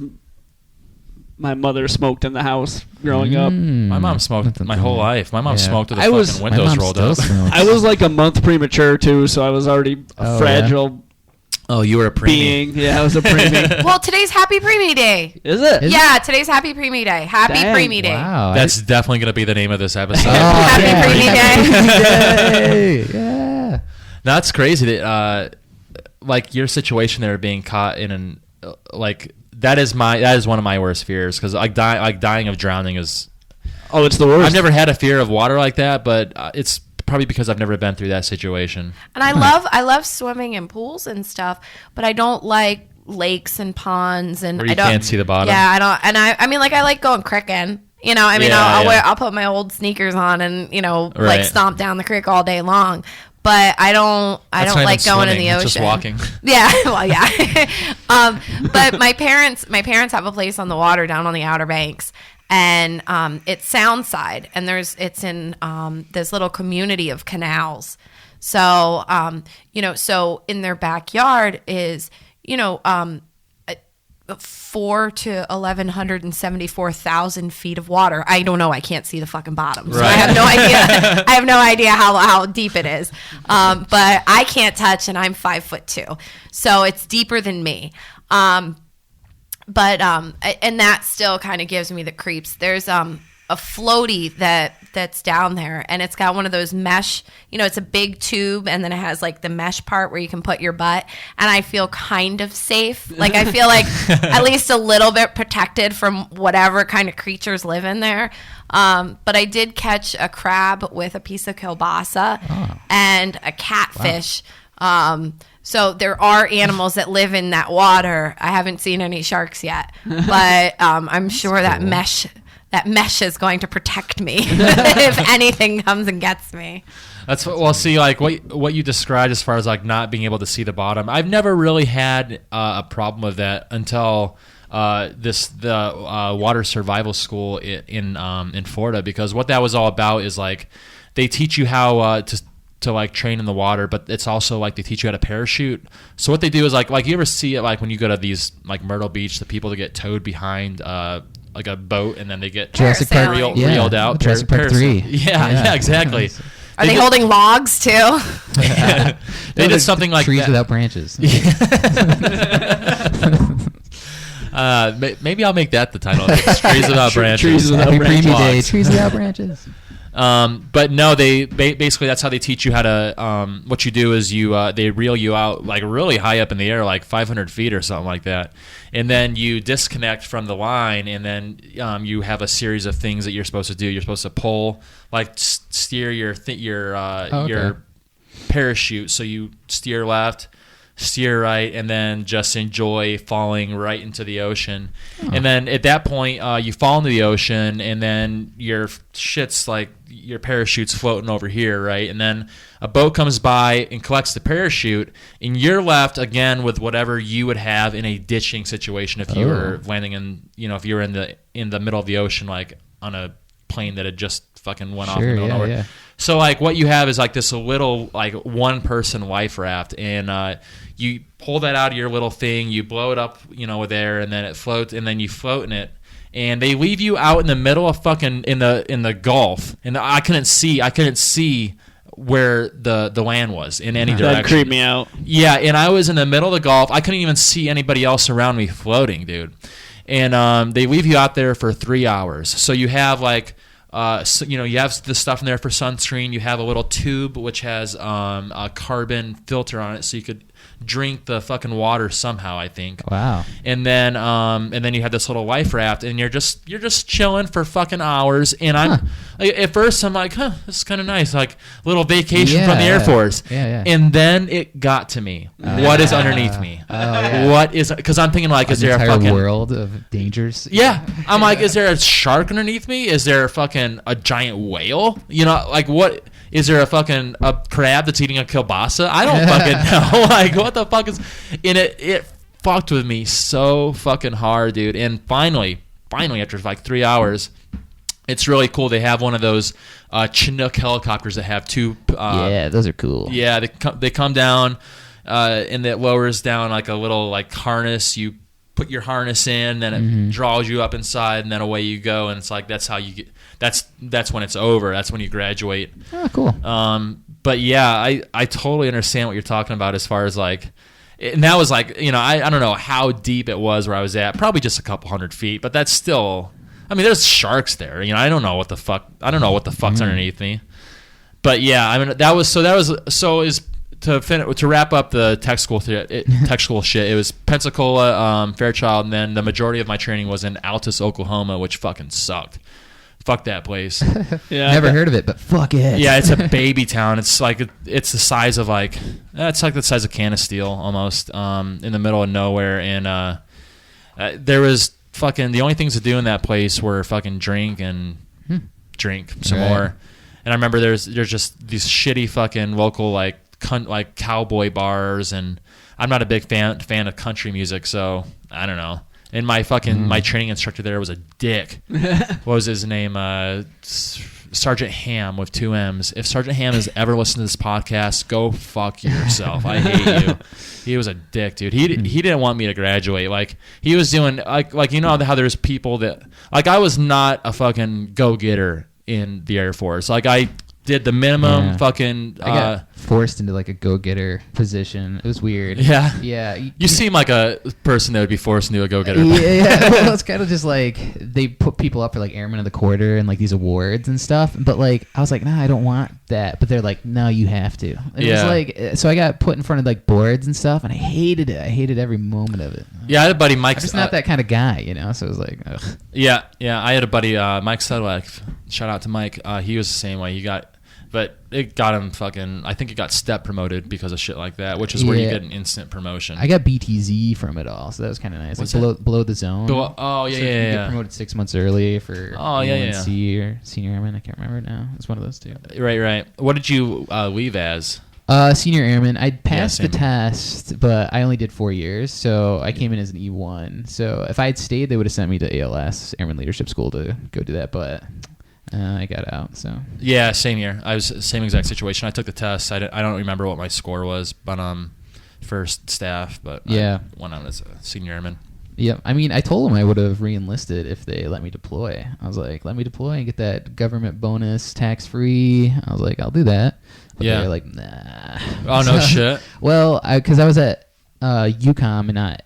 my mother smoked in the house growing up. My mom smoked my whole life. My mom smoked with the fucking my windows mom rolled still up. smokes. I was like a month premature too, so I was already a fragile Oh, you were a preemie. being. Yeah, I was a preemie. Well, today's Happy Preemie Day. Is it? Yeah, today's Happy Preemie Day. Happy Dang, Preemie Day. Wow. That's definitely going to be the name of this episode. Happy Preemie Day. Yeah. That's crazy that like your situation there, being caught in an like that is one of my worst fears, because dying of drowning is. Oh, it's the worst. I've never had a fear of water like that, but it's probably because I've never been through that situation. And I love swimming in pools and stuff, but I don't like lakes and ponds, and Where you I don't, can't see the bottom. Yeah, I don't. And I mean, like, I like going cricking. You know, I mean, I'll put my old sneakers on and, you know, like Right. stomp down the creek all day long. But I don't like going in the ocean. It's just walking. Yeah, well, yeah. But my parents have a place on the water down on the Outer Banks, and it's Soundside, and it's in this little community of canals. So you know, so in their backyard is, you know, 4 to 1,174,000 feet of water. I don't know. I can't see the fucking bottom, so Right. I have no idea. I have no idea how deep it is. But I can't touch, and I'm 5'2", so it's deeper than me. And that still kind of gives me the creeps. There's a floaty that's down there, and it's got one of those mesh, you know, it's a big tube, and then it has like the mesh part where you can put your butt, and I feel kind of safe. Like, I feel like at least a little bit protected from whatever kind of creatures live in there. But I did catch a crab with a piece of kielbasa and a catfish. Wow. So there are animals that live in that water. I haven't seen any sharks yet, but I'm sure that mesh is going to protect me if anything comes and gets me. That's well. See, like what you described as far as like not being able to see the bottom. I've never really had a problem with that until the water survival school in Florida, because what that was all about is like they teach you how to like train in the water, but it's also like they teach you how to parachute. So what they do is like you ever see it like when you go to these like Myrtle Beach, the people that get towed behind a boat, and then they get Jurassic Park, reeled out. Jurassic Park 3. Yeah, exactly. Are they holding logs too? They did something like trees that. without branches. Maybe I'll make that the title. Trees without branches. Trees without Happy branches. Premmie Day, trees without branches. But no, they basically that's how they teach you how to. What you do is they reel you out like really high up in the air, like 500 feet or something like that, and then you disconnect from the line, and then you have a series of things that you're supposed to do. You're supposed to pull, like steer your parachute, so you steer left, steer right, and then just enjoy falling right into the ocean. And then at that point, you fall into the ocean, and then your shit's like your parachute's floating over here, right? And then a boat comes by and collects the parachute, and you're left again with whatever you would have in a ditching situation if you were landing in, if you were in the middle of the ocean, like on a plane that had just fucking went off in the middle of nowhere. Yeah. So like what you have is like this little like one person life raft, and you pull that out of your little thing, you blow it up, with air, and then it floats, and then you float in it, and they leave you out in the middle of fucking in the Gulf, and I couldn't see where the land was in any direction. That creeped me out. Yeah, and I was in the middle of the Gulf. I couldn't even see anybody else around me floating, dude. And they leave you out there for 3 hours. So you have like. You have the stuff in there for sunscreen. You have a little tube which has a carbon filter on it, so you could drink the fucking water somehow, I think. Wow. And then you have this little life raft, and you're just chilling for fucking hours. And at first I'm like, this is kind of nice, like little vacation from the Air Force. Yeah. And then it got to me. What is underneath me? What is? Because I'm thinking like, is there a fucking world of dangers? Yeah, I'm like, is there a shark underneath me? Is there a giant whale? Like what? Is there a crab that's eating a kielbasa? I don't fucking know. Like what the fuck is? And it fucked with me so fucking hard, dude. And finally, after like 3 hours, it's really cool. They have one of those Chinook helicopters that have two. Yeah, those are cool. Yeah, they come down, and it lowers down like a little like harness. You put your harness in, then it draws you up inside, and then away you go. And it's like that's how you get. That's when it's over. That's when you graduate. Oh, cool. But yeah, I totally understand what you're talking about as far as like, and that was like, I don't know how deep it was where I was at. Probably just a couple 100 feet, but that's still. I mean, there's sharks there. I don't know what the fuck. I don't know what the fuck's underneath me. But yeah, I mean, to wrap up the tech school shit. It was Pensacola, Fairchild, and then the majority of my training was in Altus, Oklahoma, which fucking sucked. Fuck that place. Yeah, Never heard of it, but fuck it. Yeah, it's a baby town. It's like it's the size of it's like the size of Canasteel almost, in the middle of nowhere. And there was fucking the only things to do in that place were fucking drink and drink some more. And I remember there's just these shitty fucking local like cowboy bars, and I'm not a big fan of country music, so I don't know. And my training instructor there was a dick. What was his name? Sergeant Ham with 2 M's. If Sergeant Ham has ever listened to this podcast, go fuck yourself. I hate you. He was a dick, dude. He didn't want me to graduate. Like he was doing like how there's people that like I was not a fucking go-getter in the Air Force. Like I did the minimum fucking. I got forced into like a go-getter position. It was weird. Yeah. Yeah. You seem like a person that would be forced into a go-getter. Yeah. Well, it's kind of just like they put people up for like Airman of the Quarter and like these awards and stuff. But like I was like, nah, I don't want that. But they're like, no, you have to. And it was like, so I got put in front of like boards and stuff, and I hated it. I hated every moment of it. Yeah, I had a buddy, Mike. I'm just not that kind of guy, So it was like, ugh. Yeah. I had a buddy, Mike Sedlak. Shout out to Mike. He was the same way. But it got him fucking. I think it got step promoted because of shit like that, which is where you get an instant promotion. I got BTZ from it all, so that was kind of nice. What's like below the zone. Oh yeah, so you get promoted 6 months early for C or senior airman. I can't remember now. It's one of those two. Right. What did you leave as? Senior airman. I passed the test, but I only did 4 years, so I came in as an E1. So if I had stayed, they would have sent me to ALS, Airman Leadership School, to go do that, but. I got out, so. Yeah, same year. I was same exact situation. I took the test. I don't remember what my score was, but first staff, but I went out as a senior airman. Yeah, I mean, I told them I would have re-enlisted if they let me deploy. I was like, let me deploy and get that government bonus tax-free. I was like, I'll do that. But Yeah. they're like, nah. Oh, no shit. Well, because I was at UCOM and not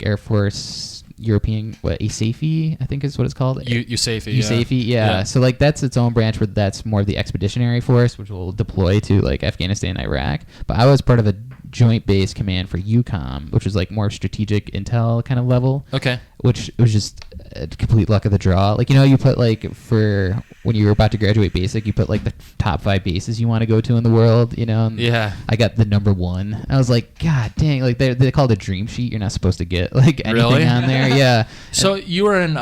Air Force European, ASAFE, I think is what it's called. USAFE, yeah. USAFE, yeah. So like that's its own branch where that's more of the expeditionary force, which will deploy to like Afghanistan and Iraq. But I was part of a joint base command for UCOM, which is like more strategic intel kind of level. Okay. Which was just a complete luck of the draw. Like, you know, you put like for when you were about to graduate basic, you put like the top 5 bases you want to go to in the world, you know? And Yeah. I got the number 1. I was like, God dang, like they call it a dream sheet. You're not supposed to get like anything Really? on there. Yeah. So you were in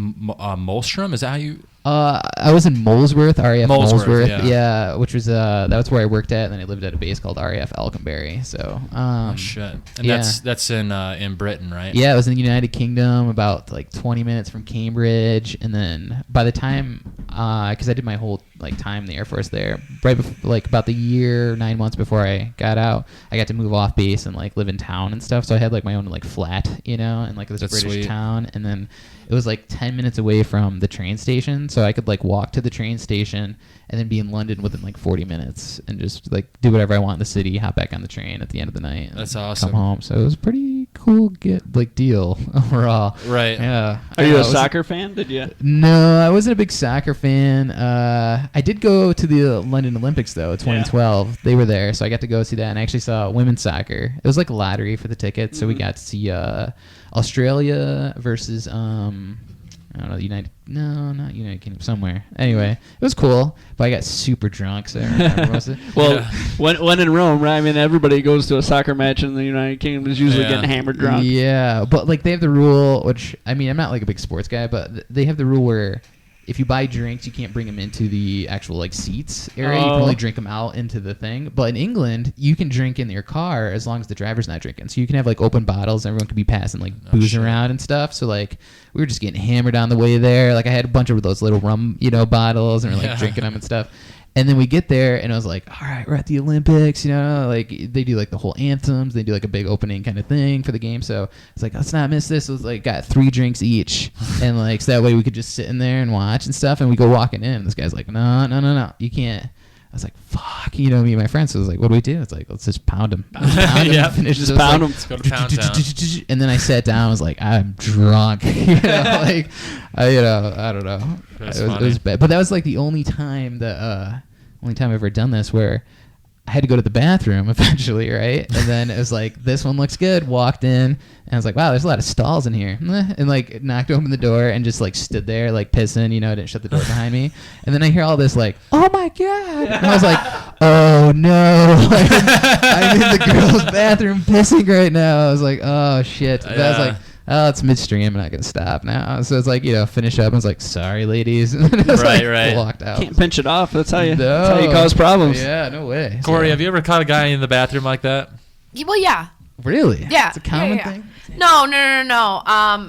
Molstrom? Is that how you? I was in Molesworth, RAF Molesworth, Molesworth, yeah. which was that was where I worked at, and then I lived at a base called RAF Alconbury. So, Oh shit! And yeah. that's in Britain, right? Yeah, it was in the United Kingdom, about like 20 minutes from Cambridge, and then by the time, because I did my whole like time in the Air Force there, right before, like about the year 9 months before I got out, I got to move off base and like live in town and stuff. So I had like my own like flat, you know, in like this That's British sweet. town, and then it was like 10 minutes away from the train station, so I could like walk to the train station and then be in London within like 40 minutes and just like do whatever I want in the city, hop back on the train at the end of the night. And That's awesome. Come home. So it was a pretty cool deal overall. Right. Yeah. Are you I a was- soccer fan? Did you? No, I wasn't a big soccer fan. I did go to the London Olympics though, 2012. They were there, so I got to go see that, and I actually saw women's soccer. It was like a lottery for the tickets, so we got to see Australia versus I don't know, not United Kingdom, somewhere. Anyway, it was cool, but I got super drunk, so I don't remember most of it. Well, Yeah. when in Rome, right? I mean, everybody goes to a soccer match in the United Kingdom is usually Yeah. getting hammered drunk. Yeah, but like they have the rule, which I mean, I'm not like a big sports guy, but they have the rule where if you buy drinks, you can't bring them into the actual like seats area. You can Oh. only drink them out into the thing. But in England, you can drink in your car as long as the driver's not drinking. So you can have like open bottles. Everyone can be passing like booze shit. around and stuff. So like we were just getting hammered on the way there. Like I had a bunch of those little rum, bottles, and we're like Yeah. drinking them and stuff. And then we get there, and I was like, all right, we're at the Olympics, like they do like the whole anthems. They do like a big opening kind of thing for the game. So it's like, let's not miss this. It was like, got 3 drinks each. And like, so that way we could just sit in there and watch and stuff. And we go walking in. And this guy's like, no, you can't. I was like, fuck, me and my friends. So I was like, what do we do? It's like, let's just pound him. Yeah, finish just it. So pound it's him. Let's go to Pound Town. And then I sat down. I was like, I'm drunk. Like, I don't know. That's It was bad. But that was like the only time I've ever done this where I had to go to the bathroom eventually, right? And then it was like, this one looks good. Walked in, and I was like, wow, there's a lot of stalls in here. And like knocked open the door and just like stood there like pissing, didn't shut the door behind me. And then I hear all this like, oh my God. And I was like, oh no. I'm in the girls' bathroom pissing right now. I was like, oh shit. But I was like, oh, it's midstream. I'm not going to stop now. So it's like, finish up. I was like, sorry, ladies. And then I was Right. walked out. Can't pinch it off. That's how you. No. That's how you cause problems. Yeah, no way. Corey, So- have you ever caught a guy in the bathroom like that? Well, yeah. Really? Yeah. It's a common yeah. thing? No.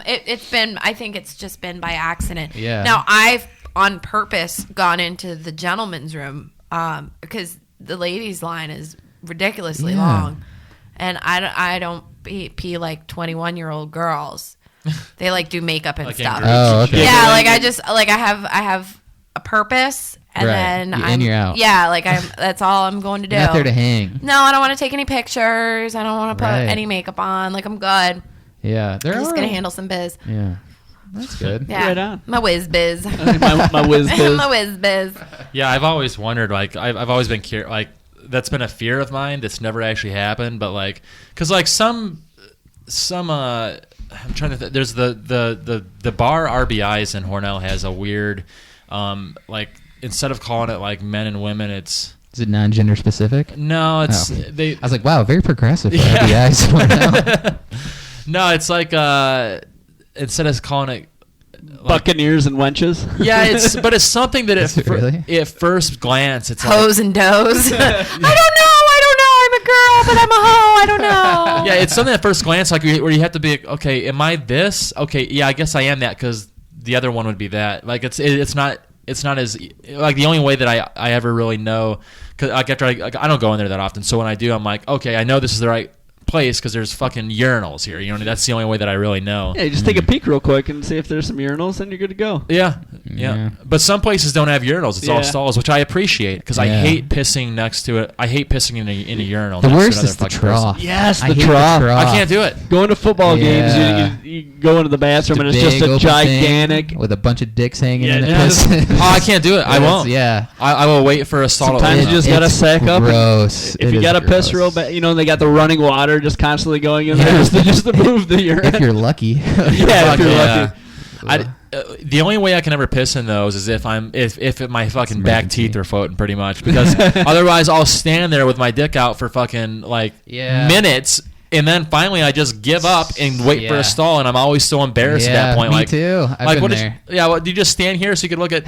It's been, I think it's just been by accident. Yeah. Now, I've on purpose gone into the gentleman's room because the ladies' line is ridiculously Yeah. long. And I don't pee like 21-year-old girls. They like do makeup and Like stuff. Ingrid. Oh, okay. Yeah, like I just like I have a purpose, and Right. then You're in, I'm you're out. Yeah, like that's all I'm going to do. You're not there to hang. No, I don't want to take any pictures. I don't want to put Right. any makeup on. Like I'm good. Yeah. There I'm just are- gonna handle some biz. Yeah. That's good. Yeah, Right on. my whiz biz. my whiz biz. my whiz biz. Yeah, I've always wondered. Like, I've always been curious. Like, that's been a fear of mine. That's never actually happened. But like, because like some I'm trying to. There's the bar RBI's in Hornell has a weird, like instead of calling it like men and women, it's Is it non-gender specific? no, it's Oh. they. I was like, wow, very progressive for Yeah. RBIs. Wow. No, it's like instead of calling it. Like, Buccaneers and wenches. yeah, it's something that Is it really? at first glance it's like, Hoes and does. I don't know. I'm a girl, but I'm a hoe. I don't know. yeah, it's something at first glance like where you have to be like, okay, am I this? Okay, yeah, I guess I am that because the other one would be that. Like it's not as like the only way that I ever really know because like after I don't go in there that often. So when I do, I'm like, okay, I know this is the right place because there's fucking urinals here. You know, that's the only way that I really know. Yeah, you just take a peek real quick and see if there's some urinals, and you're good to go. Yeah. Yeah. But some places don't have urinals. It's all Yeah. stalls, which I appreciate because I Yeah. hate pissing next to it. I hate pissing in a urinal. The next to worst another is the fucking person. trough. Yes, I the hate trough. the trough. I can't do it. Going to football Yeah. games, you go into the bathroom, and it's just big a open gigantic. thing with a bunch of dicks hanging Yeah, in it. just- Oh, I can't do it. I won't. Yeah. I will wait for a stall. Sometimes to you just gotta It's sack up. and gross. If It you is gotta piss gross. real bad, they got the running water just constantly going in there Yeah. just to move the urine. If you're lucky. Yeah, if you're Yeah. lucky. The only way I can ever piss in those is if my fucking back emergency. teeth are floating, pretty much, because otherwise I'll stand there with my dick out for fucking like Yeah. minutes, and then finally I just give up and wait for Yeah. a stall, and I'm always so embarrassed at Yeah, that point. me like, too. I've like been what did there. what do you just stand here so you could look at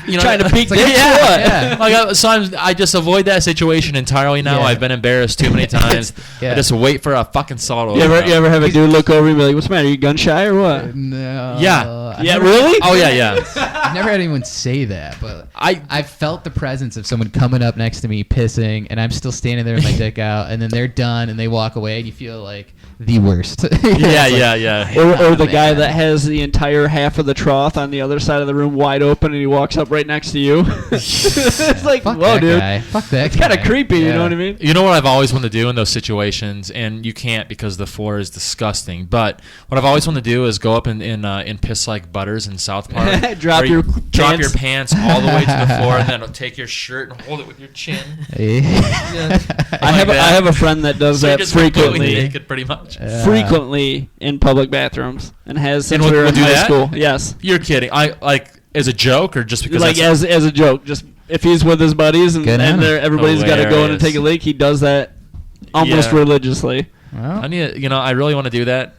Trying to peek like, dicks yeah, or what? yeah. like I just avoid that situation entirely now. Yeah. I've been embarrassed too many times. Yeah. I just wait for a fucking stall to You open up. ever have a dude look over and be like, "What's the matter? Are you gun shy or what?" No. Yeah. I've Yeah, never- really? Oh yeah. I've never had anyone say that, but I I've felt the presence of someone coming up next to me pissing, and I'm still standing there with my dick out, and then they're done and they walk away, and you feel like the worst. yeah. Or the man. guy that has the entire half of the trough on the other side of the room wide open, and he walks up right next to you. It's like, Fuck whoa, that dude. guy. Fuck that It's kind of guy. creepy, you Yeah. know what I mean? You know what I've always wanted to do in those situations, and you can't because the floor is disgusting. But what I've always wanted to do is go up and piss like Butters in South Park. Drop where you your drop pants. your pants all the way to the floor, and then take your shirt and hold it with your chin. I have that. a friend that does So you're that just completely frequently. naked, pretty much. Frequently in public bathrooms, and has since And we were will in do high that? school. Yes, You're kidding. I like as a joke or just because like that's as a joke. Just if he's with his buddies and, Good on him. everybody's got to go in and Hilarious. take a leak, he does that almost Yeah. religiously. Well, I need to, I really want to do that.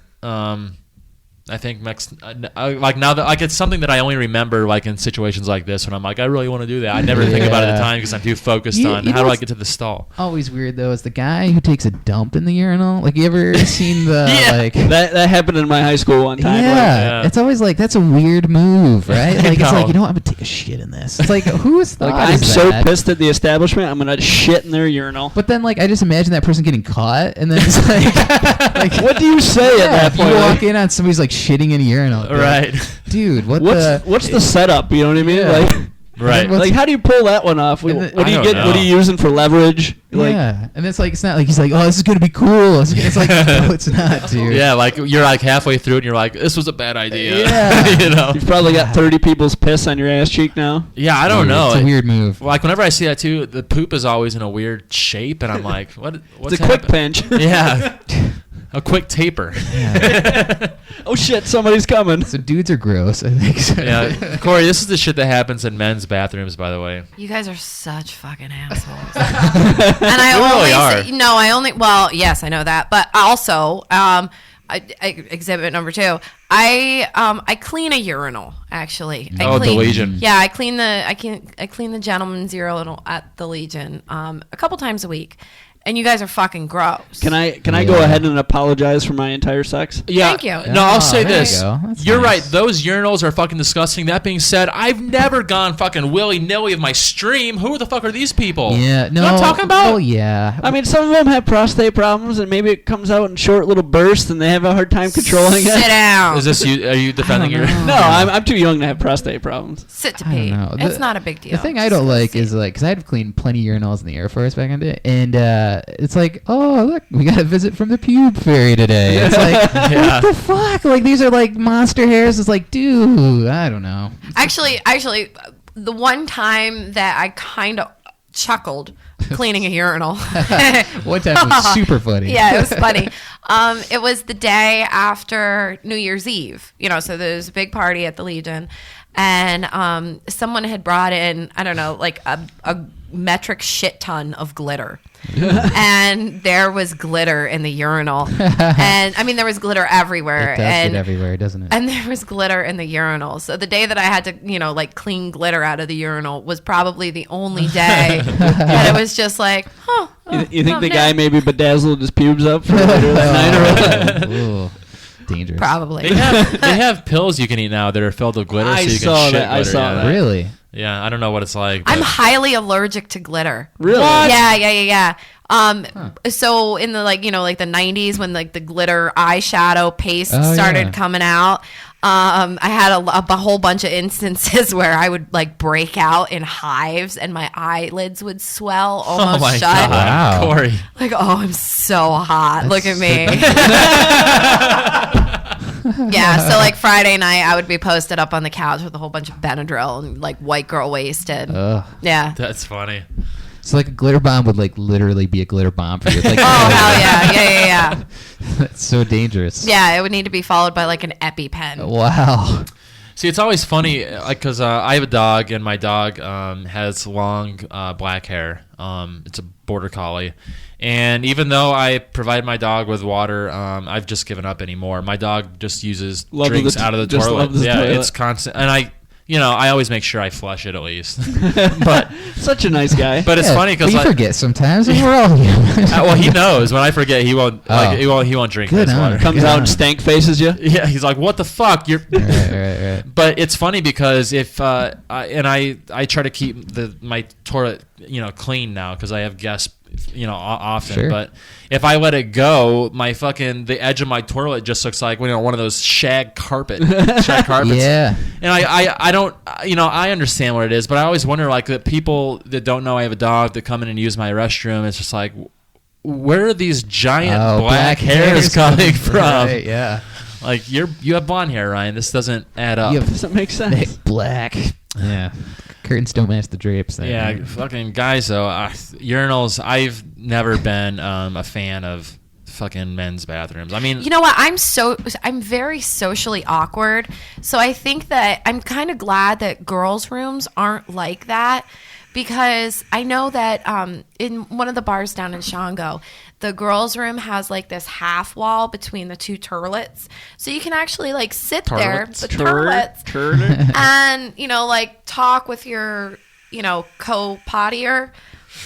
I think like now that like it's something that I only remember like in situations like this when I'm like I really want to do that. I never think about it at the Yeah. time because I'm too focused You- on you how know do I what's get to the stall. always weird though is the guy who takes a dump in the urinal. Like, you ever seen the Yeah. like? That happened in my high school one time. Yeah, Yeah. it's always like that's a weird move, right? Like, it's know. like, you know what, I'm gonna take a shit in this. It's like, who's thought Like, I'm is so that? pissed at the establishment, I'm gonna shit in their urinal. But then, like, I just imagine that person getting caught, and then it's like, What do you say at that if you point? walk in on somebody's like shitting in a urinal, you're Right. like, dude, what What's the setup? You know what I mean? Yeah. Like, Right. What's- like how do you pull that one off? What And the- do you I get? don't What are know. you using for leverage? Like, yeah, and it's like, it's not like he's like, oh, this is gonna be cool. It's like, no, it's not, dude. Yeah, like you're like halfway through and you're like, this was a bad idea. Yeah. you know. you've probably got 30 people's piss on your ass cheek now. Yeah, I don't know. It's a weird move. Like whenever I see that too, the poop is always in a weird shape, and I'm like, what's It's a quick happening? pinch. Yeah. A quick taper. Oh shit, somebody's coming. So dudes are gross, I think. So. Yeah, Corey, this is the shit that happens in men's bathrooms, by the way. You guys are such fucking assholes. And I You really only are. no, I only yes, I know that, but also exhibit number 2. I clean a urinal actually. I Oh, the clean, Legion. Yeah, I clean the gentleman's urinal at the Legion a couple times a week. And you guys are fucking gross. Can I go Yeah. ahead and apologize for my entire sex? Yeah. Thank you. No, I'll Oh, say there you this. go. That's You're nice. right. Those urinals are fucking disgusting. That being said, I've never gone fucking willy-nilly of my stream. Who the fuck are these people? Yeah, no. You know what I'm talking about? Oh yeah. I mean, some of them have prostate problems, and maybe it comes out in short little bursts, and they have a hard time controlling Sit it. down. Is this you? Are you defending your? know. No, I'm too young to have prostate problems. Sit to I don't pee. know. It's not a big deal. The thing I Just don't go like see. is like, because I had to clean plenty of urinals in the Air Force back in the day, and it's like, oh look, we got a visit from the pube fairy today. It's like, Yeah. what the fuck? Like, these are like monster hairs. It's like, dude, I don't know. Actually, the one time that I kind of chuckled cleaning a urinal. One time was super funny. Yeah, it was funny. It was the day after New Year's Eve. So there was a big party at the Legion, and someone had brought in, I don't know, like a metric shit ton of glitter. And there was glitter in the urinal. And I mean, there was glitter everywhere. It does and get everywhere, doesn't it? and there was glitter in the urinal. So the day that I had to, like clean glitter out of the urinal was probably the only day that it was just like, You think the no. guy maybe bedazzled his pubes up for later that night or what? Ooh, dangerous. Probably. They have pills you can eat now that are filled with glitter, I so you saw can shit that. I glitter. saw yeah. that. Really? Yeah, I don't know what it's like. I'm but- highly allergic to glitter. Really? What? Yeah. So in the like the 90s when like the glitter eyeshadow paste started coming out, I had a whole bunch of instances where I would like break out in hives and my eyelids would swell almost shut. Wow. Corey. Like, oh, I'm so hot. Look at me. Yeah, so like Friday night, I would be posted up on the couch with a whole bunch of Benadryl and like white girl wasted. Yeah. That's funny. So like a glitter bomb would like literally be a glitter bomb for you. Like, oh hell yeah. That's so dangerous. Yeah, it would need to be followed by like an EpiPen. Wow. See, it's always funny, like, because I have a dog, and my dog has long black hair. It's a border collie. And even though I provide my dog with water, I've just given up anymore. My dog just uses drinks out of the toilet. Yeah, it's constant. And I always make sure I flush it at least. But such a nice guy. But it's funny because you forget sometimes, and we're all human. well, he knows when I forget, he won't he won't drink this water. Comes out and stank faces you. Yeah, he's like, "What the fuck?" You're right. But it's funny because if I try to keep my toilet clean now because I have guests often. Sure. But if I let it go, the edge of my toilet just looks like one of those shag carpets. Yeah. And I don't I understand what it is, but I always wonder like the people that don't know I have a dog that come in and use my restroom. It's just like, where are these giant black hairs coming from? Right, yeah. Like you have blonde hair, Ryan. This doesn't add up. Doesn't make sense. Black. Yeah. Curtains don't match the drapes. There. Yeah, fucking guys though. Urinals. I've never been a fan of fucking men's bathrooms. I mean, you know what? I'm very socially awkward. So I think that I'm kind of glad that girls' rooms aren't like that. Because I know that in one of the bars down in Shango, the girls' room has like this half wall between the two turlets. So you can actually like sit there, the turlets, and, like talk with your, co-pottier.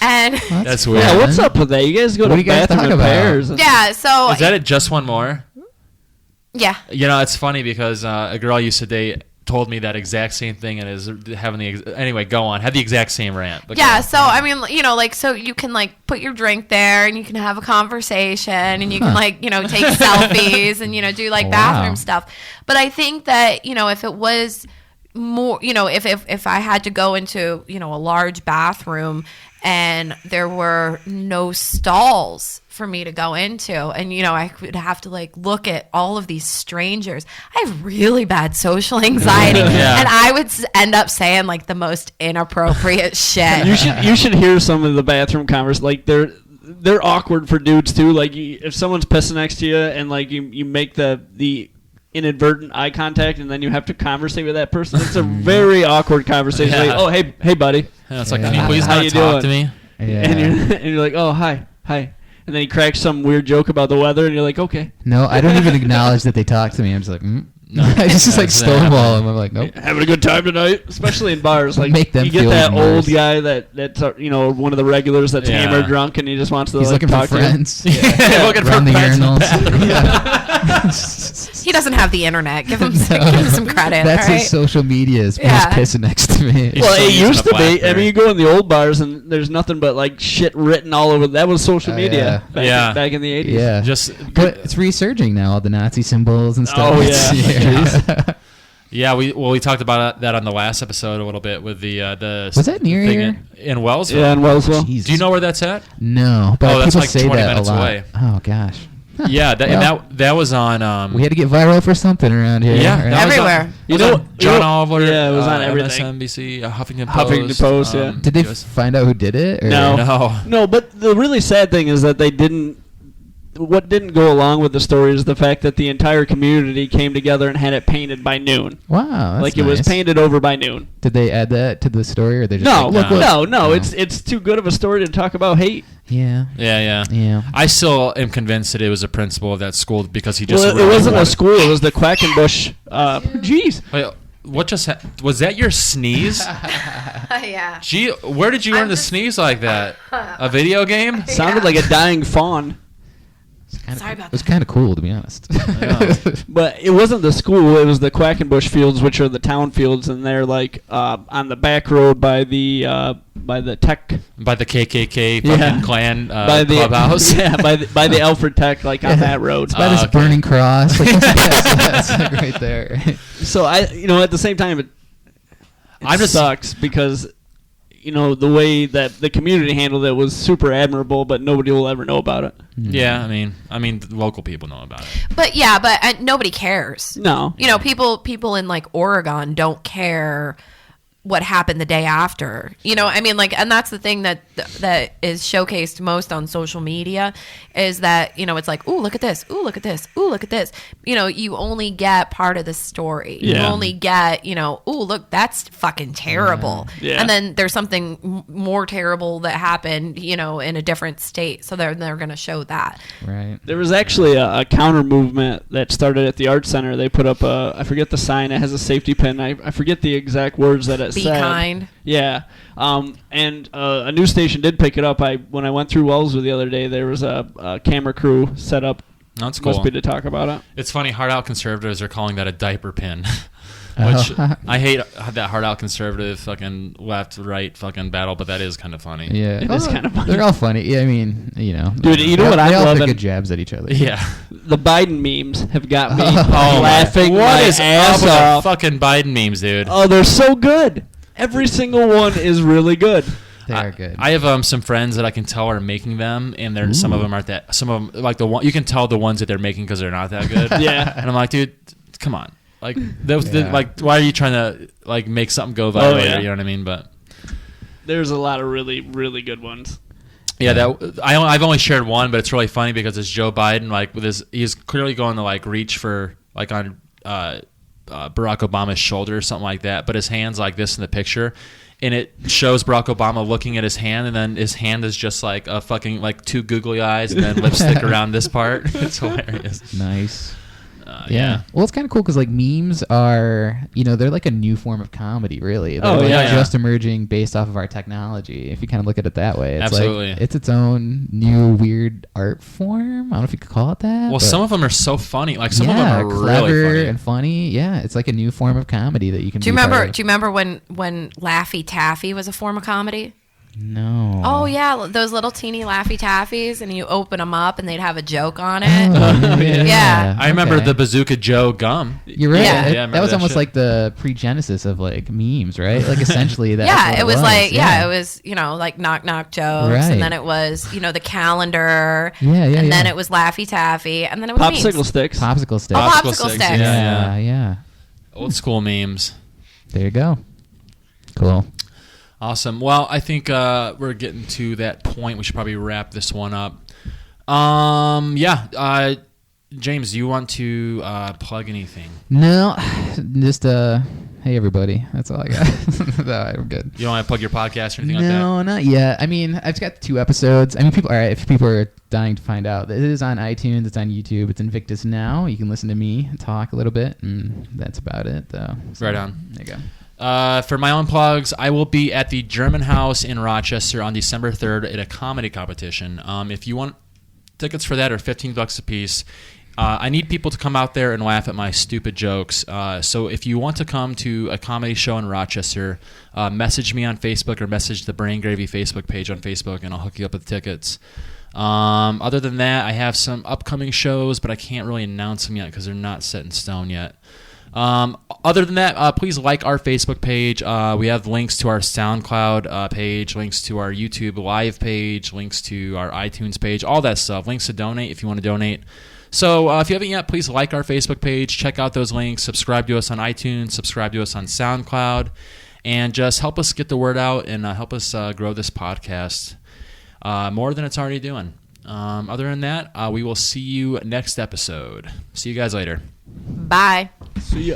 And that's weird. Yeah, what's up with that? You guys go to the bathroom in pairs. Yeah, so. Is that it? Just one more? Yeah. It's funny because a girl I used to date told me that exact same thing and is having anyway, go on. Have the exact same rant. Yeah, so I mean, so you can like put your drink there and you can have a conversation and you can like, take selfies and do like bathroom stuff. But I think that, if it was more, if I had to go into, a large bathroom and there were no stalls for me to go into and I would have to like look at all of these strangers. I have really bad social anxiety and I would end up saying like the most inappropriate shit. You should hear some of the bathroom conversations. Like they're awkward for dudes too. Like if someone's pissing next to you and like you make the inadvertent eye contact and then you have to conversate with that person, it's a very awkward conversation. Like, oh hey buddy. Yeah, it's like, can you please how not you talk doing? to me? Yeah. And you're like, oh hi. And then he cracks some weird joke about the weather, and you're like, okay. No, I don't even acknowledge that they talk to me. I'm just like, No. I just like stonewall them. I'm like, nope. Having a good time tonight, especially in bars. Like Make them you get feel that worse. old guy that's one of the regulars that's hammered drunk, and he just wants to He's like looking talk for friends. Yeah, looking for Run the friends. urinals. He doesn't have the internet. Give him some credit. That's all right? his social media. Is Yeah. pissing next to me. He's Well, still it using used a to be. I BlackBerry. mean, you go in the old bars and there's nothing but like shit written all over. That was social media. Back in the 80s. Yeah. But it's resurging now. All the Nazi symbols and stuff. Oh, yeah. Yeah, we talked about that on the last episode a little bit with the Was that near thing here? in Wellsville. Yeah, in Wellsville. Jesus. Do you know where that's at? No, but that's people like say 20 that minutes a lot. away. Oh gosh. Yeah, that was on. We had to get viral for something around here. Yeah, right? that was Everywhere. on- it was on John Oliver. Yeah, it was on everything. MSNBC, Huffington Post. Huffington Post, yeah. Did they find out who did it? Or? No. No, but the really sad thing is that they didn't. What didn't go along with the story is the fact that the entire community came together and had it painted by noon. Wow, that's Like it was nice. painted over by noon. Did they add that to the story, or they just No, like, look, no. no. It's too good of a story to talk about hate. Yeah. Yeah. I still am convinced that it was a principal of that school because he just. Well, it really wasn't a wanted- school. It was the Quackenbush. Jeez. Wait, what just was that your sneeze? Yeah. Gee, where did you learn to sneeze like that? A video game? Sounded like a dying fawn. Sorry about It was that. kind of cool, to be honest. But it wasn't the school; it was the Quackenbush Fields, which are the town fields, and they're like on the back road by the tech, By the KKK fucking clan by the clubhouse. Yeah, by the Alfred Tech, like on that road. It's by this okay. burning cross. Like, that's like right there. So at the same time, it sucks because the way that the community handled it was super admirable, but nobody will ever know about it. Yeah, I mean, the local people know about it. But nobody cares. No. People in like Oregon don't care what happened the day after. And that's the thing that is showcased most on social media is that, it's like, ooh, look at this. Ooh, look at this. Ooh, look at this. You only get part of the story. Yeah. You only get, ooh, look, that's fucking terrible. Yeah. And then there's something more terrible that happened, in a different state. So they're going to show that. Right. There was actually a counter movement that started at the Art Center. They put up I forget the sign. It has a safety pin. I forget the exact words that it Be said. kind. Yeah. And a news station did pick it up. When I went through Wellsville the other day, there was a camera crew set up. That's cool. Must be to talk about it. It's funny, hard out conservatives are calling that a diaper pin. Which I hate that hard out conservative fucking left right fucking battle, but that is kind of funny. Yeah. It is kind of funny. They're all funny. Yeah, I mean, Dude, you know what they I'm all loving? take good jabs at each other. Yeah. The Biden memes have got me Oh, laughing What my is ass up with off. the fucking Biden memes, dude? Oh, they're so good. Every single one is really good. They are good. I have some friends that I can tell are making them, and some of them aren't that. Some of them, like the one, you can tell the ones that they're making because they're not that good. Yeah. And I'm like, dude, come on. Like, Yeah. like, why are you trying to like make something go viral? yeah. You know what I mean? But There's a lot of really, really good ones. yeah, I've only shared one, but it's really funny because it's Joe Biden, like with he's clearly going to like reach for like on Barack Obama's shoulder or something like that, but his hand's like this in the picture. And it shows Barack Obama looking at his hand, and then his hand is just like a fucking like two googly eyes, and then lipstick around this part. It's hilarious. Nice. Yeah. Well, it's kind of cool because like memes are, they're like a new form of comedy, really. They're like yeah. just emerging based off of our technology. If you kind of look at it that way, it's Absolutely. like it's its own new weird art form. I don't know if you could call it that. Well, but some of them are so funny. Like some of yeah, them are clever really funny. and funny. Yeah, it's like a new form of comedy that you can. Do you be part remember? of. Do you remember when Laffy Taffy was a form of comedy? No. Oh yeah, those little teeny Laffy Taffies, and you open them up, and they'd have a joke on it. Oh, Yeah. I remember okay. the Bazooka Joe gum. You're right. Yeah. Yeah, I That remember was that almost shit. like the pre-genesis of like memes, right? Like essentially that. Yeah, it was like it was like knock knock jokes, Right. and then it was the calendar, Yeah, yeah, and then yeah. it was Laffy Taffy, and then it was Popsicle memes. sticks. popsicle sticks. Oh, Popsicle popsicle sticks, sticks. yeah, yeah. Old school memes. There you go. Cool. Awesome. Well, I think we're getting to that point. We should probably wrap this one up. Yeah. James, do you want to plug anything? No, just hey everybody. That's all I got. No, I'm good. You don't want to plug your podcast or anything like that? No, not yet. I mean, I've got 2 episodes. I mean, if people are dying to find out, it is on iTunes, it's on YouTube, it's Invictus Now. You can listen to me talk a little bit, and that's about it, though. So, Right on. There you go. For my own plugs, I will be at the German House in Rochester on December 3rd at a comedy competition. If you want tickets for that, are $15 a piece. I need people to come out there and laugh at my stupid jokes. So if you want to come to a comedy show in Rochester, message me on Facebook or message the Brain Gravy Facebook page on Facebook, and I'll hook you up with tickets. Other than that, I have some upcoming shows, but I can't really announce them yet because they're not set in stone yet. Other than that, please like our Facebook page. We have links to our SoundCloud page, links to our YouTube live page, links to our iTunes page, all that stuff. Links to donate if you want to donate. So if you haven't yet, please like our Facebook page, check out those links, subscribe to us on iTunes, subscribe to us on SoundCloud, and just help us get the word out and help us grow this podcast more than it's already doing. Other than that, we will see you next episode. See you guys later. Bye. See ya.